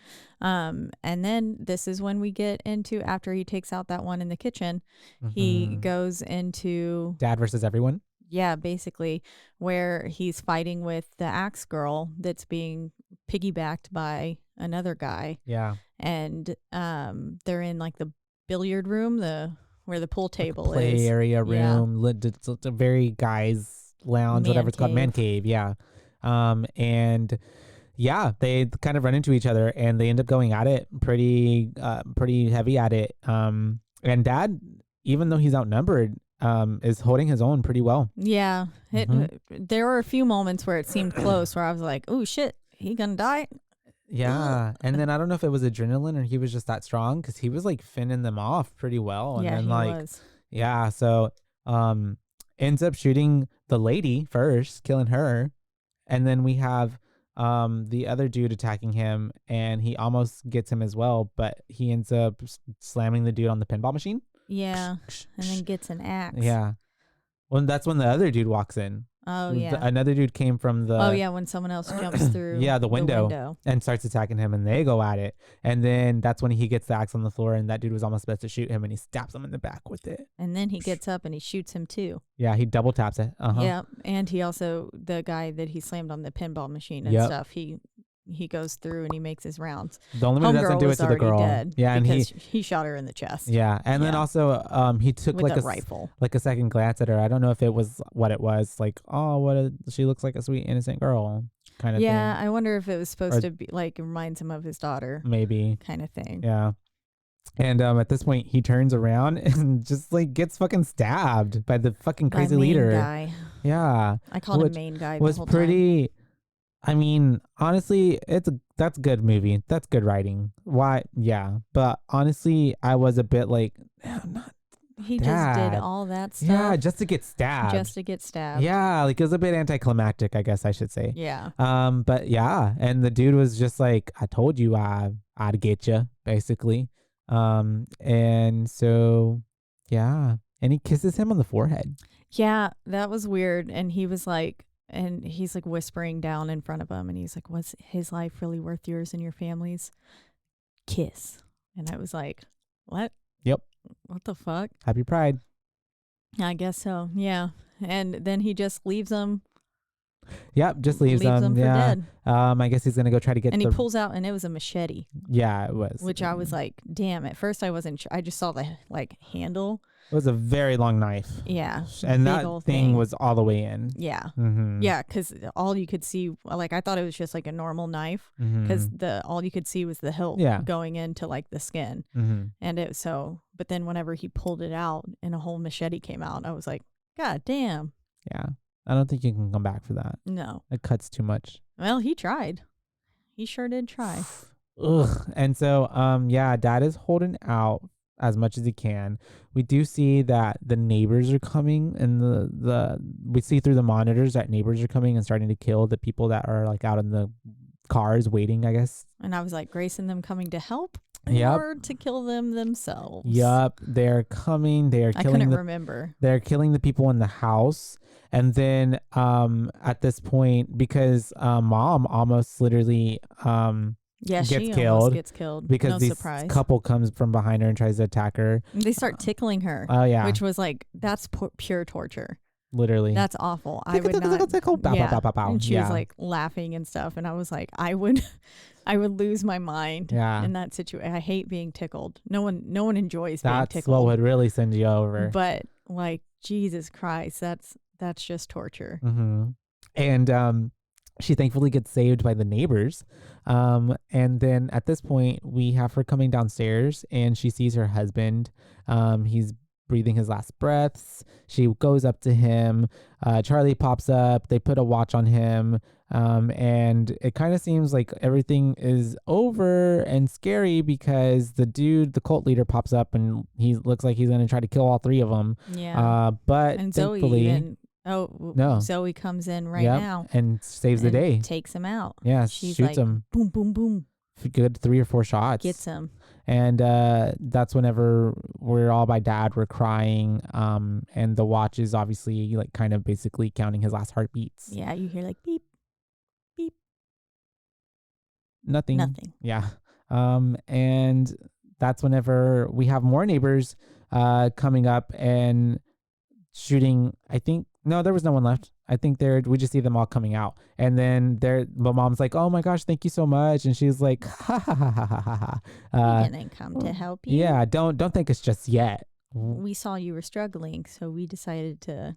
And then this is when we get into after he takes out that one in the kitchen, he Mhm. goes into Dad versus everyone. basically where he's fighting with the axe girl that's being piggybacked by another guy. Yeah. And they're in like the billiard room, where the pool table Play is. area Yeah. room. It's a very guys lounge, whatever Man it's called, man cave. Yeah. And yeah, they kind of run into each other and they end up going at it pretty heavy at it. And Dad, even though he's outnumbered, is holding his own pretty well. Yeah. Mhm. There were a few moments where it seemed close where I was like, oh shit, he gonna die? Yeah. And then I don't know if it was adrenaline or he was just that strong because he was like finning them off pretty well. And yeah, then he like, was. yeah, so ends up shooting the lady first, killing her. And then we have the other dude attacking him and he almost gets him as well, but he ends up slamming the dude on the pinball machine. Yeah. And then gets an axe. Yeah. Well, that's when the other dude walks in. Oh, yeah. Another dude came from the Oh, yeah, when someone else jumps through yeah, the window and starts attacking him and they go at it. And then that's when he gets the axe on the floor and that dude was almost about to shoot him and he stabs him in the back with it. And then he gets up and he shoots him too. Yeah, he double taps it. Uh-huh. Yeah. And he also, the guy that he slammed on the pinball machine and Yep. stuff, he goes through and he makes his rounds. The only one that doesn't Homegirl do it was to the already girl. dead Yeah, and because he shot her in the chest yeah, and then Yeah. also he took with like a a rifle. like a second glance at her. I don't know if it was what it was, like, oh, she looks like a sweet innocent girl kind of Yeah, thing. I wonder if it was supposed Or- to be like reminds him of his daughter Maybe. kind of thing. Yeah. And at this point, he turns around and just like gets fucking stabbed by the fucking By crazy main leader. guy. Yeah, I called him which main guy. was the whole pretty. I mean, honestly, that's good movie. That's good writing. Why? Yeah, but honestly, I was a bit like, "Man, not time. He just did Dad." all that stuff Yeah, just to get stabbed. just to get stabbed. Yeah, like it was a bit anticlimactic, I guess I should say. Yeah. But yeah, and the dude was just like, "I told you I'd get you," basically. And so, yeah, and he kisses him on the forehead. Yeah, that was weird. And he's like whispering down in front of him, and he's like, "Was his life really worth yours and your family's?" Kiss. And I was like, "What? Yep. What the fuck?" Happy Pride. I guess so. Yeah. And then he just leaves him. Yep, just leaves him for yeah. dead. I guess he's gonna go try to get And he pulls out, and it was a machete. Yeah, it was. Which I was like, damn. At first, I wasn't sure. I just saw the like handle. It was a very long knife. Yeah. And big that old thing was all the way in. Yeah. Mm-hmm. Yeah, because all you could see, like, I thought it was just like a normal knife, because all you could see was the hilt going into like the skin, and it But then whenever he pulled it out and a whole machete came out, I was like, God damn. Yeah, I don't think you can come back for that. No. It cuts too much. Well, he tried. He sure did try. Ugh. And so, yeah, Dad is holding out as much as he can. We do see that the neighbors are coming, and we see through the monitors that neighbors are coming and starting to kill the people that are like out in the cars waiting, I guess. And I was like, Grace and them coming to help Yep. or to kill them themselves. Yep, they're coming. They are I killing. couldn't remember. They're killing the people in the house, and then at this point, because Mom almost literally Yeah, gets she killed almost gets killed. because no this surprise. couple comes from behind her and tries to attack her. They start tickling her. Oh yeah, Which was like, that's pure torture. literally. That's awful. I would not. Yeah. And she Yeah. was like laughing and stuff, and I was like, I would lose my mind Yeah. in that situation. I hate being tickled. No one enjoys being That's tickled. what would really send you over. But like, Jesus Christ, that's just torture. Mm-hmm. And she thankfully gets saved by the neighbors. And then at this point, we have her coming downstairs, and she sees her husband. He's breathing his last breaths. She goes up to him. Charlie pops up. They put a watch on him. And it kind of seems like everything is over and scary, because the cult leader, pops up, and he looks like he's going to try to kill all three of them. Yeah. But And thankfully, no. Zoe comes in right Yep, now and saves the and day. takes him out. Yeah, She's shoots like, him. boom, boom, boom. Good 3 or 4 shots. Gets him. And that's whenever we're all by Dad. We're crying. And the watch is obviously like kind of basically counting his last heartbeats. Yeah, you hear like beep, beep. Nothing. Nothing. Yeah. And that's whenever we have more neighbors coming up and shooting. I think no, there was no one left. I think we just see them all coming out, and then my mom's like, "Oh my gosh, thank you so much," and she's like, "Ha ha ha ha ha ha." We didn't come to help you. Yeah, don't thank us just yet. We saw you were struggling, so we decided to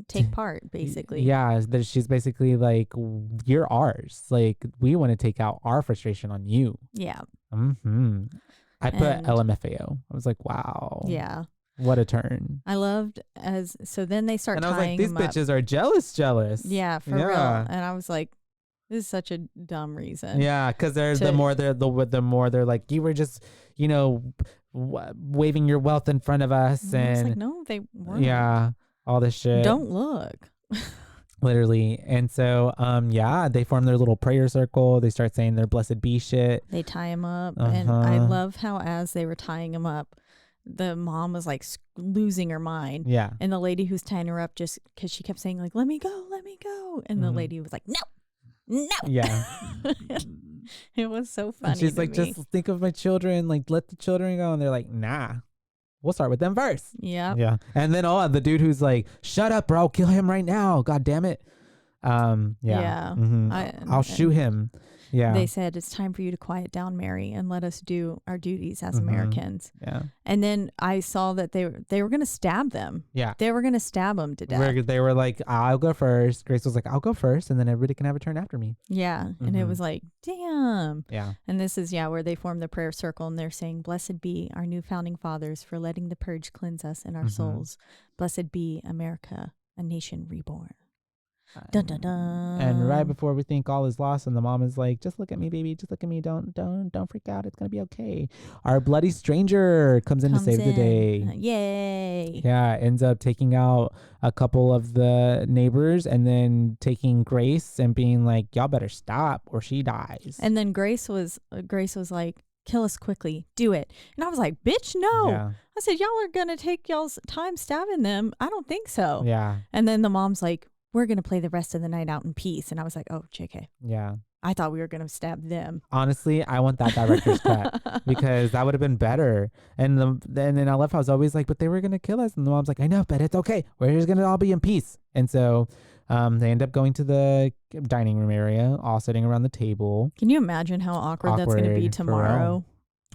take part, basically. Yeah, she's basically like, "You're ours. Like, we want to take out our frustration on you." Yeah. Mm-hmm. I put And- LMFAO. I was like, "Wow." Yeah. What a turn. I loved so then they start And I was like, tying these him up. bitches are jealous. Yeah, for real. And I was like, this is such a dumb reason. Yeah, because the more they're like, you were just, waving your wealth in front of us, And I was and like, no, they weren't. yeah, all this shit. Don't look. Literally. And so, yeah, they form their little prayer circle. They start saying their blessed be shit. They tie him up. And I Uh-huh. love how as they were tying him up, the mom was like losing her mind. Yeah. And the lady who's tying her up, just because she kept saying like, let me go. And the Mhm. lady was like, no. Yeah. It was so funny. And she's to like, me. just think of my children. Like, let the children go. And they're like, nah, we'll start with them first. Yeah. Yeah. And then, the dude who's like, shut up, bro. Kill him right now. God damn it. Yeah. Yeah. Mhm. I- I'll shoot him. Yeah. They said, it's time for you to quiet down, Mary, and let us do our duties as Mhm. Americans. Yeah. And then I saw that they were going to stab them. Yeah. They were going to stab them to death. Where they were like, I'll go first. Grace was like, I'll go first, and then everybody can have a turn after me. Yeah. And it Mhm. was like, damn. Yeah. And this is, where they form the prayer circle, and they're saying, blessed be our new founding fathers for letting the purge cleanse us in our Mhm. souls. Blessed be America, a nation reborn. Dun, dun, dun. And right before we think all is lost, and the mom is like, just look at me, baby. Just look at me. Don't freak out. It's going to be okay. Our bloody stranger comes in to save the day. Yay. Yeah, ends up taking out a couple of the neighbors and then taking Grace and being like, y'all better stop or she dies. And then Grace was like, kill us quickly. Do it. And I was like, bitch, no. Yeah. I said, y'all are going to take y'all's time stabbing them. I don't think so. Yeah. And then the mom's like, we're going to play the rest of the night out in peace. And I was like, oh, JK. Yeah. I thought we were going to stab them. Honestly, I want that director's cut because that would have been better. And then I love how I was always like, but they were going to kill us. And the mom's like, I know, but it's okay. We're just going to all be in peace. And so they end up going to the dining room area, all sitting around the table. Can you imagine how awkward that's going to be for real. tomorrow?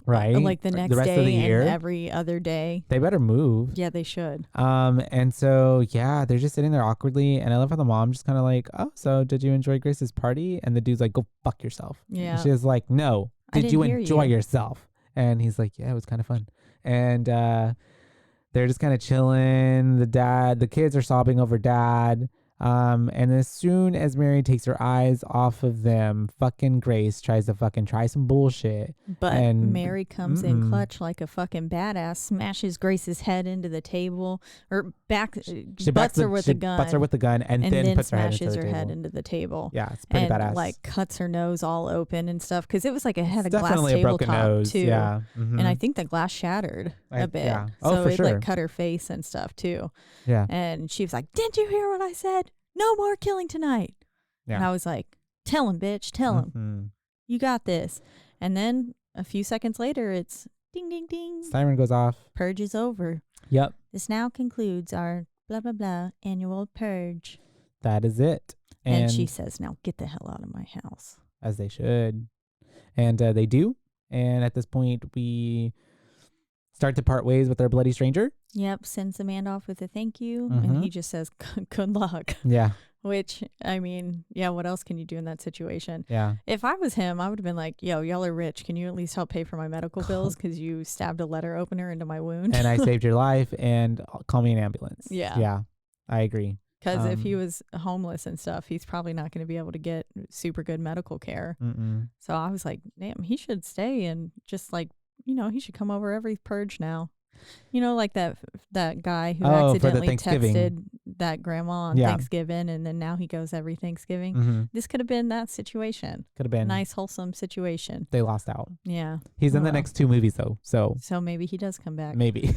Right. Like the next rest day of the year. and every other day. They better move. Yeah, they should. And so, yeah, they're just sitting there awkwardly. And I love how the mom just kind of like, oh, so did you enjoy Grace's party? And the dude's like, go fuck yourself. Yeah. She's like, no, I did you didn't hear enjoy you." yourself? And he's like, yeah, it was kind of fun. And they're just kind of chilling. The kids are sobbing over dad. And as soon as Mary takes her eyes off of them, fucking Grace tries to fucking try some bullshit. But And- Mary comes in clutch like a fucking badass, smashes Grace's head into the table, or butts her with the gun. Butts her with the gun and then puts her head into smashes the her table. head into the table. Yeah, it's pretty and badass. like cuts her nose all open and stuff, because it was like it had It's a glass definitely a broken tabletop nose. too. Yeah. Mhm. And I think the glass shattered a bit. Yeah. So Oh, for it sure. like cut her face and stuff too. Yeah. And she was like, didn't you hear what I said? No more killing tonight. Yeah. And I was like, tell him, bitch, tell him. Mhm. You got this. And then a few seconds later, it's ding, ding, ding. Siren goes off. Purge is over. Yep. This now concludes our blah, blah, blah annual purge. That is it. And she says, now get the hell out of my house. As they should. And they do. And at this point, we start to part ways with our bloody stranger. Yep. Sends the man off with a thank you. Mhm. And he just says, good luck. Yeah. Which, I mean, yeah, what else can you do in that situation? Yeah. If I was him, I would have been like, yo, y'all are rich. Can you at least help pay for my medical bills? Because you stabbed a letter opener into my wound. And I saved your life and call me an ambulance. Yeah. Yeah. I agree. Because if he was homeless and stuff, he's probably not going to be able to get super good medical care. Mm-mm. So I was like, damn, he should stay and just like, he should come over every purge now. Like that guy who For the accidentally Thanksgiving. texted that grandma on Yeah. Thanksgiving, and then now he goes every Thanksgiving. Mm-hmm. This could have been that situation. Could have been. Nice, wholesome situation. They lost out. Yeah. He's in the Well. next 2 movies, though. So So maybe he does come back. maybe.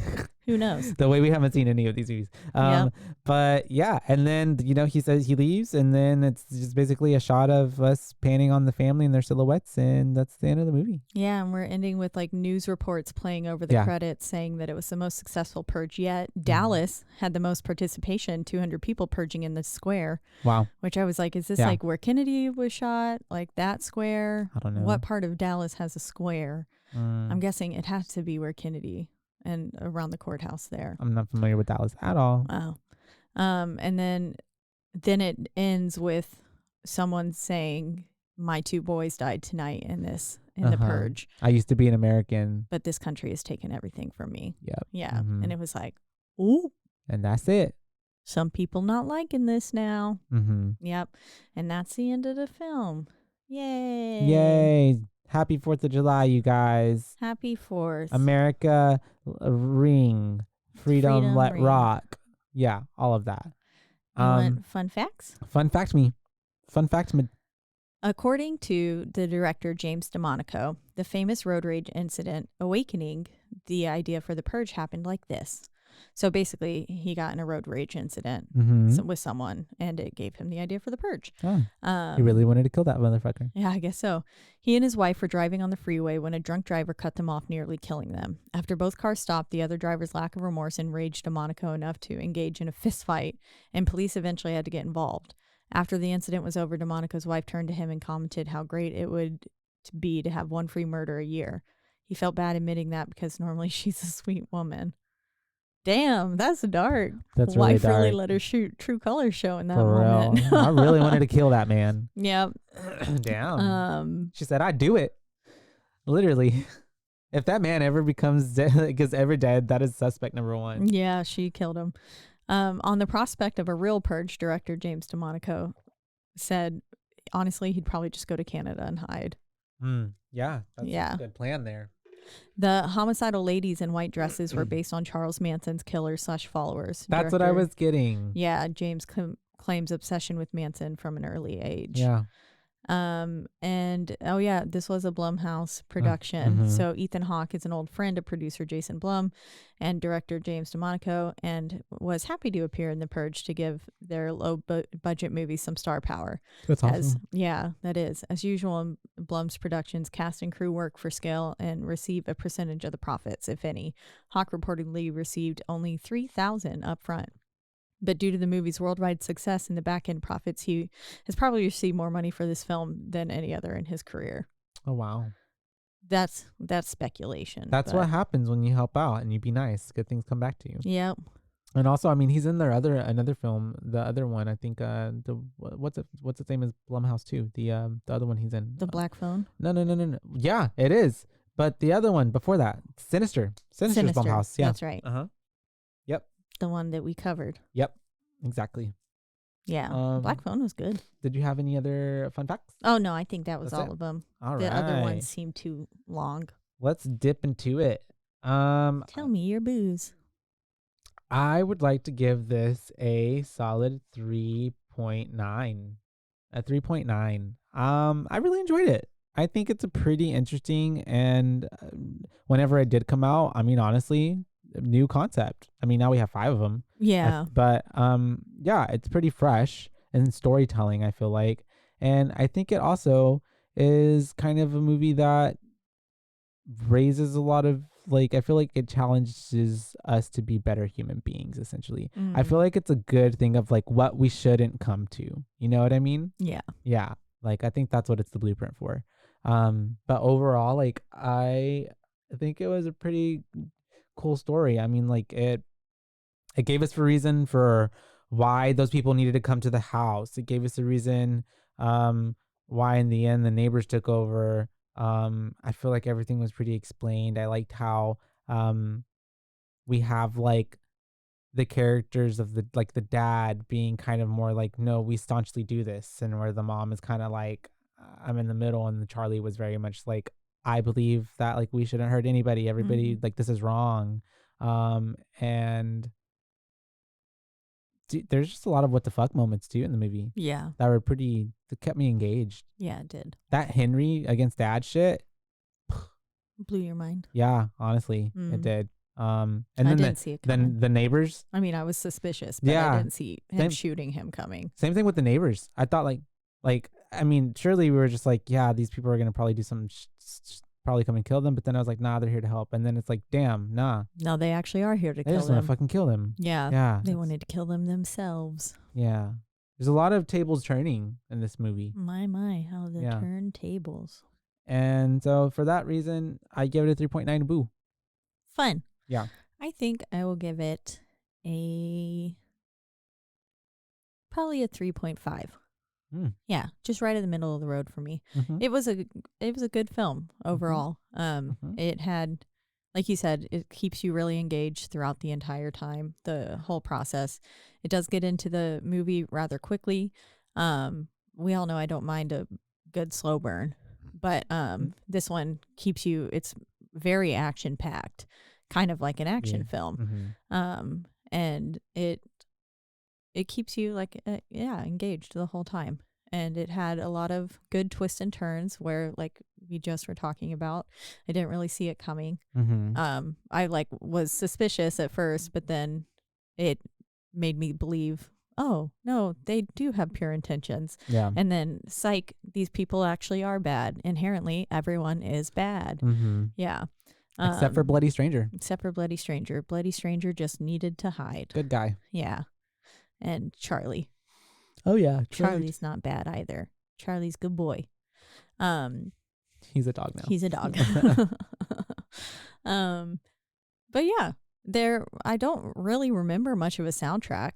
Who knows? The way we haven't seen any of these movies. Yep. But yeah, and then, he says he leaves, and then it's just basically a shot of us panning on the family and their silhouettes, and that's the end of the movie. Yeah, and we're ending with like news reports playing over the Yeah. credits saying that it was the most successful purge yet. Dallas had the most participation, 200 people purging in the square, Wow. which I was like, is this Yeah. like where Kennedy was shot? Like that square? I don't know. What part of Dallas has a square? Mm, I'm guessing it has to be where Kennedy and around the courthouse there. I'm not familiar with Dallas at all. Wow. And then it ends with someone saying, my 2 boys died tonight in the Uh-huh. purge, I used to be an American. but this country has taken everything from me. Yep. Yeah. Mhm. And it was like, ooh, And that's it. some people not liking this now. Mm-hmm. Yep. And that's the end of the film. Yay. Yay. Happy 4th of July, you guys. Happy 4th. America, ring. Freedom, let ring. rock. Yeah, all of that. You want fun facts? Fun fact me. According to the director James DeMonico, the famous road rage incident awakening the idea for the purge happened like this. So basically, he got in a road rage incident Mm-hmm. with someone, and it gave him the idea for the purge. Oh, he really wanted to kill that motherfucker. Yeah, I guess so. He and his wife were driving on the freeway when a drunk driver cut them off, nearly killing them. After both cars stopped, the other driver's lack of remorse enraged DeMonico enough to engage in a fist fight, and police eventually had to get involved. After the incident was over, DeMonico's wife turned to him and commented how great it would be to have one free murder a year. He felt bad admitting that because normally she's a sweet woman. Damn, that's dark. That's really Wife really dark. let her shoot true colors show in that For moment. real. I really wanted to kill that man. Yep. Damn. She said, I'd do it. Literally. If that man ever becomes ever dead, that is suspect number one. Yeah, she killed him. On the prospect of a real purge, director James DeMonico said, honestly, he'd probably just go to Canada and hide. Yeah, that's Yeah. a good plan there. The homicidal ladies in white dresses were based on Charles Manson's killers/followers. That's what I was getting. Yeah, James claims obsession with Manson from an early age. Yeah. And oh yeah, this was a Blumhouse production. So Ethan Hawke is an old friend of producer Jason Blum and director James DeMonico, and was happy to appear in The Purge to give their low budget movie some star power. That's awesome. That is. As usual, Blum's productions cast and crew work for scale and receive a percentage of the profits, if any. Hawke reportedly received only $3,000 up front. But due to the movie's worldwide success and the back-end profits, he has probably received more money for this film than any other in his career. Oh, wow. That's speculation. That's what happens when you help out and you be nice. Good things come back to you. Yep. And also, I mean, he's in their another film, the other one. I think what's its name is Blumhouse too. The other one he's in. The Black Phone. No. Yeah, it is. But the other one before that, Sinister's Blumhouse. Yeah, That's right. Yep. The one that we covered. Yep. Exactly. Yeah. Black Phone was good. Did you have any other fun facts? Oh no, I think that was That's all it? of them. All The right. other ones seemed too long. Let's dip into it. Tell me your booze. I would like to give this a solid 3.9. A 3.9. I really enjoyed it. I think it's a pretty interesting, and whenever it did come out, I mean, honestly, new concept. I mean, now we have 5 of them. Yeah. But yeah, it's pretty fresh in storytelling, I feel like. And I think it also is kind of a movie that raises a lot of, like, I feel like it challenges us to be better human beings, essentially. I feel like it's a good thing of like what we shouldn't come to. You know what I mean? Yeah. Yeah. Like, I think that's what it's the blueprint for. But overall, like, I think it was a pretty cool story. I mean, like, it gave us a reason for why those people needed to come to the house. It gave us a reason why in the end the neighbors took over. I feel like everything was pretty explained. I liked how we have like the characters of the dad being kind of more like, no, we staunchly do this, and where the mom is kind of like, I'm in the middle, and the Charlie was very much like, I believe that like we shouldn't hurt anybody. Everybody like this is wrong. And there's just a lot of what the fuck moments too in the movie. Yeah. That were that kept me engaged. Yeah, it did. That Henry against dad shit Blew your mind. Yeah, honestly, it did. And I then didn't see it coming. then the neighbors. I mean, I was suspicious, but I didn't see him shooting him coming. Same thing with the neighbors. I thought like I mean, surely we were just like, yeah, these people are gonna probably do some probably come and kill them. But then I was like, nah, they're here to help. And then it's like, damn, nah. No, they actually are here to They kill just want them. to fucking kill them. Yeah. Yeah. They wanted to kill them themselves. Yeah. There's a lot of tables turning in this movie. My, how the turn tables. And so for that reason, I give it a 3.9 boo. Fun. Yeah. I think I will give it probably a 3.5. Yeah, just right in the middle of the road for me. It was a good film overall. It had, like you said, it keeps you really engaged throughout the entire time, the whole process. It does get into the movie rather quickly. We all know I don't mind a good slow burn, but this one keeps you, it's very action packed, kind of like an action film. And it keeps you like, engaged the whole time. And it had a lot of good twists and turns where, like we just were talking about, I didn't really see it coming. I was suspicious at first, but then it made me believe, oh no, they do have pure intentions. Yeah. And then psych, these people actually are bad. Inherently, everyone is bad. Yeah. Except for Bloody Stranger. Except for Bloody Stranger. Bloody Stranger just needed to hide. Good guy. Yeah. And Charlie. Oh yeah, Charlie's not bad either. Charlie's good boy. He's a dog now. He's a dog. But yeah, I don't really remember much of a soundtrack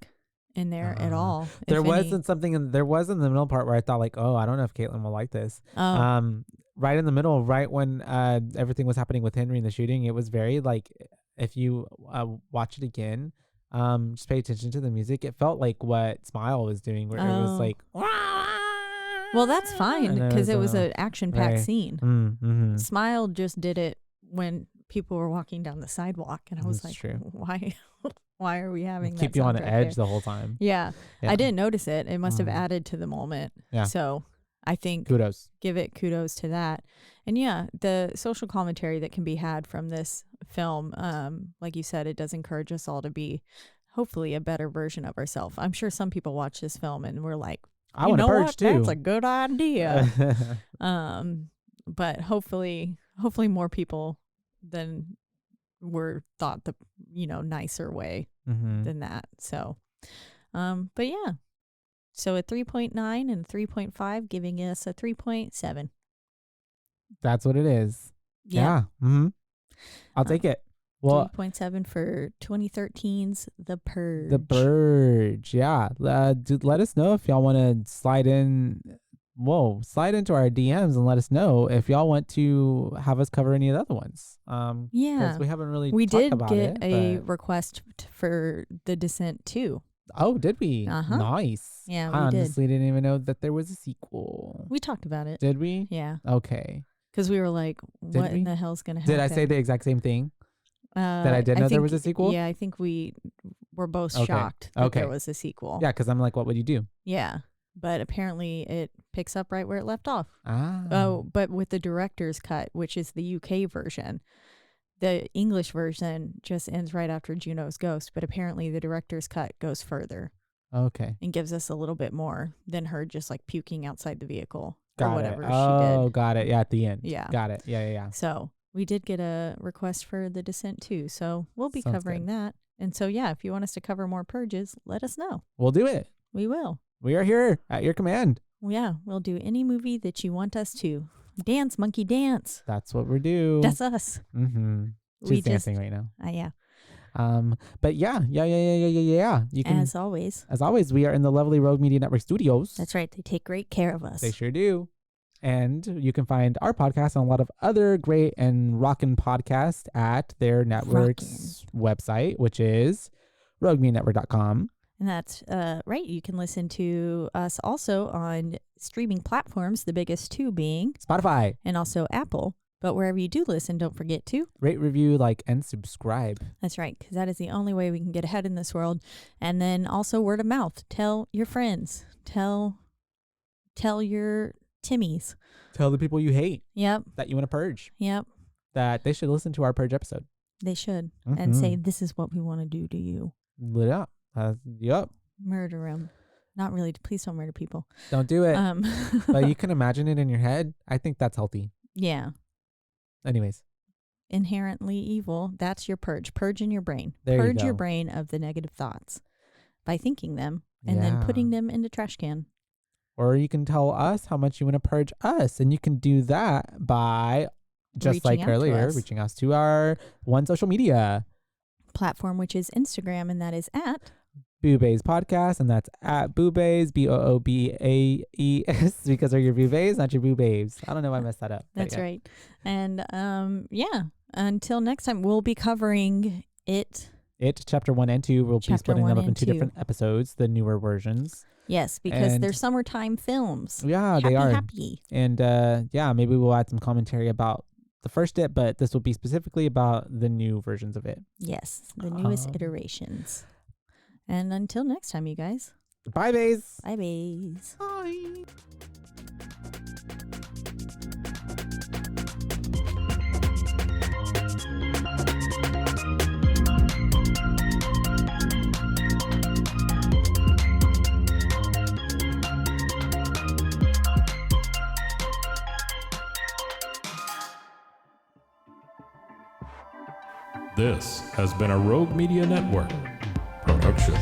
in there at all. There if wasn't any. something there was in the middle part where I thought like, oh, I don't know if Caitlin will like this. Oh, Right in the middle, right when everything was happening with Henry and the shooting, it was very like, if you watch it again, just pay attention to the music. It felt like what Smile was doing, where it was like, well, that's fine because it was an action-packed right. scene. Mm-hmm. Smile just did it when people were walking down the sidewalk, and I was That's like, true. why are we having Keep that you on soundtrack edge there? the whole time. Yeah. Yeah. I didn't notice it. It must have Mhm. added to the moment. Yeah. So I think Kudos. give it kudos to that. And yeah, the social commentary that can be had from this film, like you said, it does encourage us all to be hopefully a better version of ourselves. I'm sure some people watch this film and we're like, I want to purge what? too. That's a good idea. But hopefully more people than were thought the nicer way Mm-hmm. than that. So, but yeah. So a 3.9 and a 3.5, giving us a 3.7. That's what it is. Yep. Yeah. Mm-hmm. I'll take it. Well, 3.7 for 2013's The Purge. The Purge. Yeah. Let us know if y'all want to slide into our DMs and let us know if y'all want to have us cover any of the other ones. Yeah. Because we haven't really We talked did about get it. a but- request for The Descent too. Oh, did we? Uh-huh. Nice. Yeah, I we did. honestly didn't even know that there was a sequel. We talked about it. Did we? Yeah. Okay. Because we were like, Did what we? in the hell's going to happen? Did I say the exact same thing? that I did know there was a sequel? Yeah, I think we were both Okay. shocked that Okay. there was a sequel. Yeah, because I'm like, what would you do? Yeah. But apparently it picks up right where it left off. Ah. Oh, but with the director's cut, which is the UK version, the English version just ends right after Juno's ghost. But apparently the director's cut goes further Okay. and gives us a little bit more than her just like puking outside the vehicle Got or whatever it. she Oh, did. got it. Yeah, at the end. Yeah. Got it. Yeah. So we did get a request for The Descent too. So we'll be Sounds covering good. that. And so, yeah, if you want us to cover more purges, let us know. We'll do it. We will. We are here at your command. Yeah, we'll do any movie that you want us to. Dance, monkey, dance. That's what we're doing. That's us. Mm-hmm. We She's just- dancing right now. Yeah. But yeah. You can, As always. we are in the lovely Rogue Media Network studios. That's right. They take great care of us. They sure do. And you can find our podcast and a lot of other great and rockin' podcasts at their network's website, which is roguemedianetwork.com. And that's right. You can listen to us also on streaming platforms, the biggest two being, Spotify. and also Apple. But wherever you do listen, don't forget to. Rate, review, like, and subscribe. That's right, because that is the only way we can get ahead in this world. And then also word of mouth. Tell your friends. Tell your Timmies. Tell the people you hate Yep. that you want to purge Yep. that they should listen to our purge episode. They should. And Mhm. say, this is what we want to do to you. Lit up. Yup. Murder them. Not really. Please don't murder people. Don't do it. But you can imagine it in your head. I think that's healthy. Yeah. Anyways. Inherently evil. That's your purge. Purge in your brain. There you Purge your go. brain of the negative thoughts by thinking them and then putting them in the trash can. Or you can tell us how much you want to purge us. And you can do that by, just Reaching like out to earlier, us. reaching us to our one social media. Platform, which is Instagram, and that is at BooBaes Podcast. And that's at BooBaes, BOOBAES, because they're your BooBaes, not your BooBabes. I don't know why I messed that up. but That's yeah. right. And yeah, until next time, we'll be covering it. It, chapter 1 and 2, we'll be Chapter splitting them 1 up in and 2 2. different episodes, the newer versions. Yes, because And- they're summertime films. Yeah, they are. Happy. And yeah, maybe we'll add some commentary about the first it, but this will be specifically about the new versions of it. Yes, the newest Um, iterations. And until next time, you guys. Bye, bays. Bye, bays. Bye. This has been a Rogue Media Network production.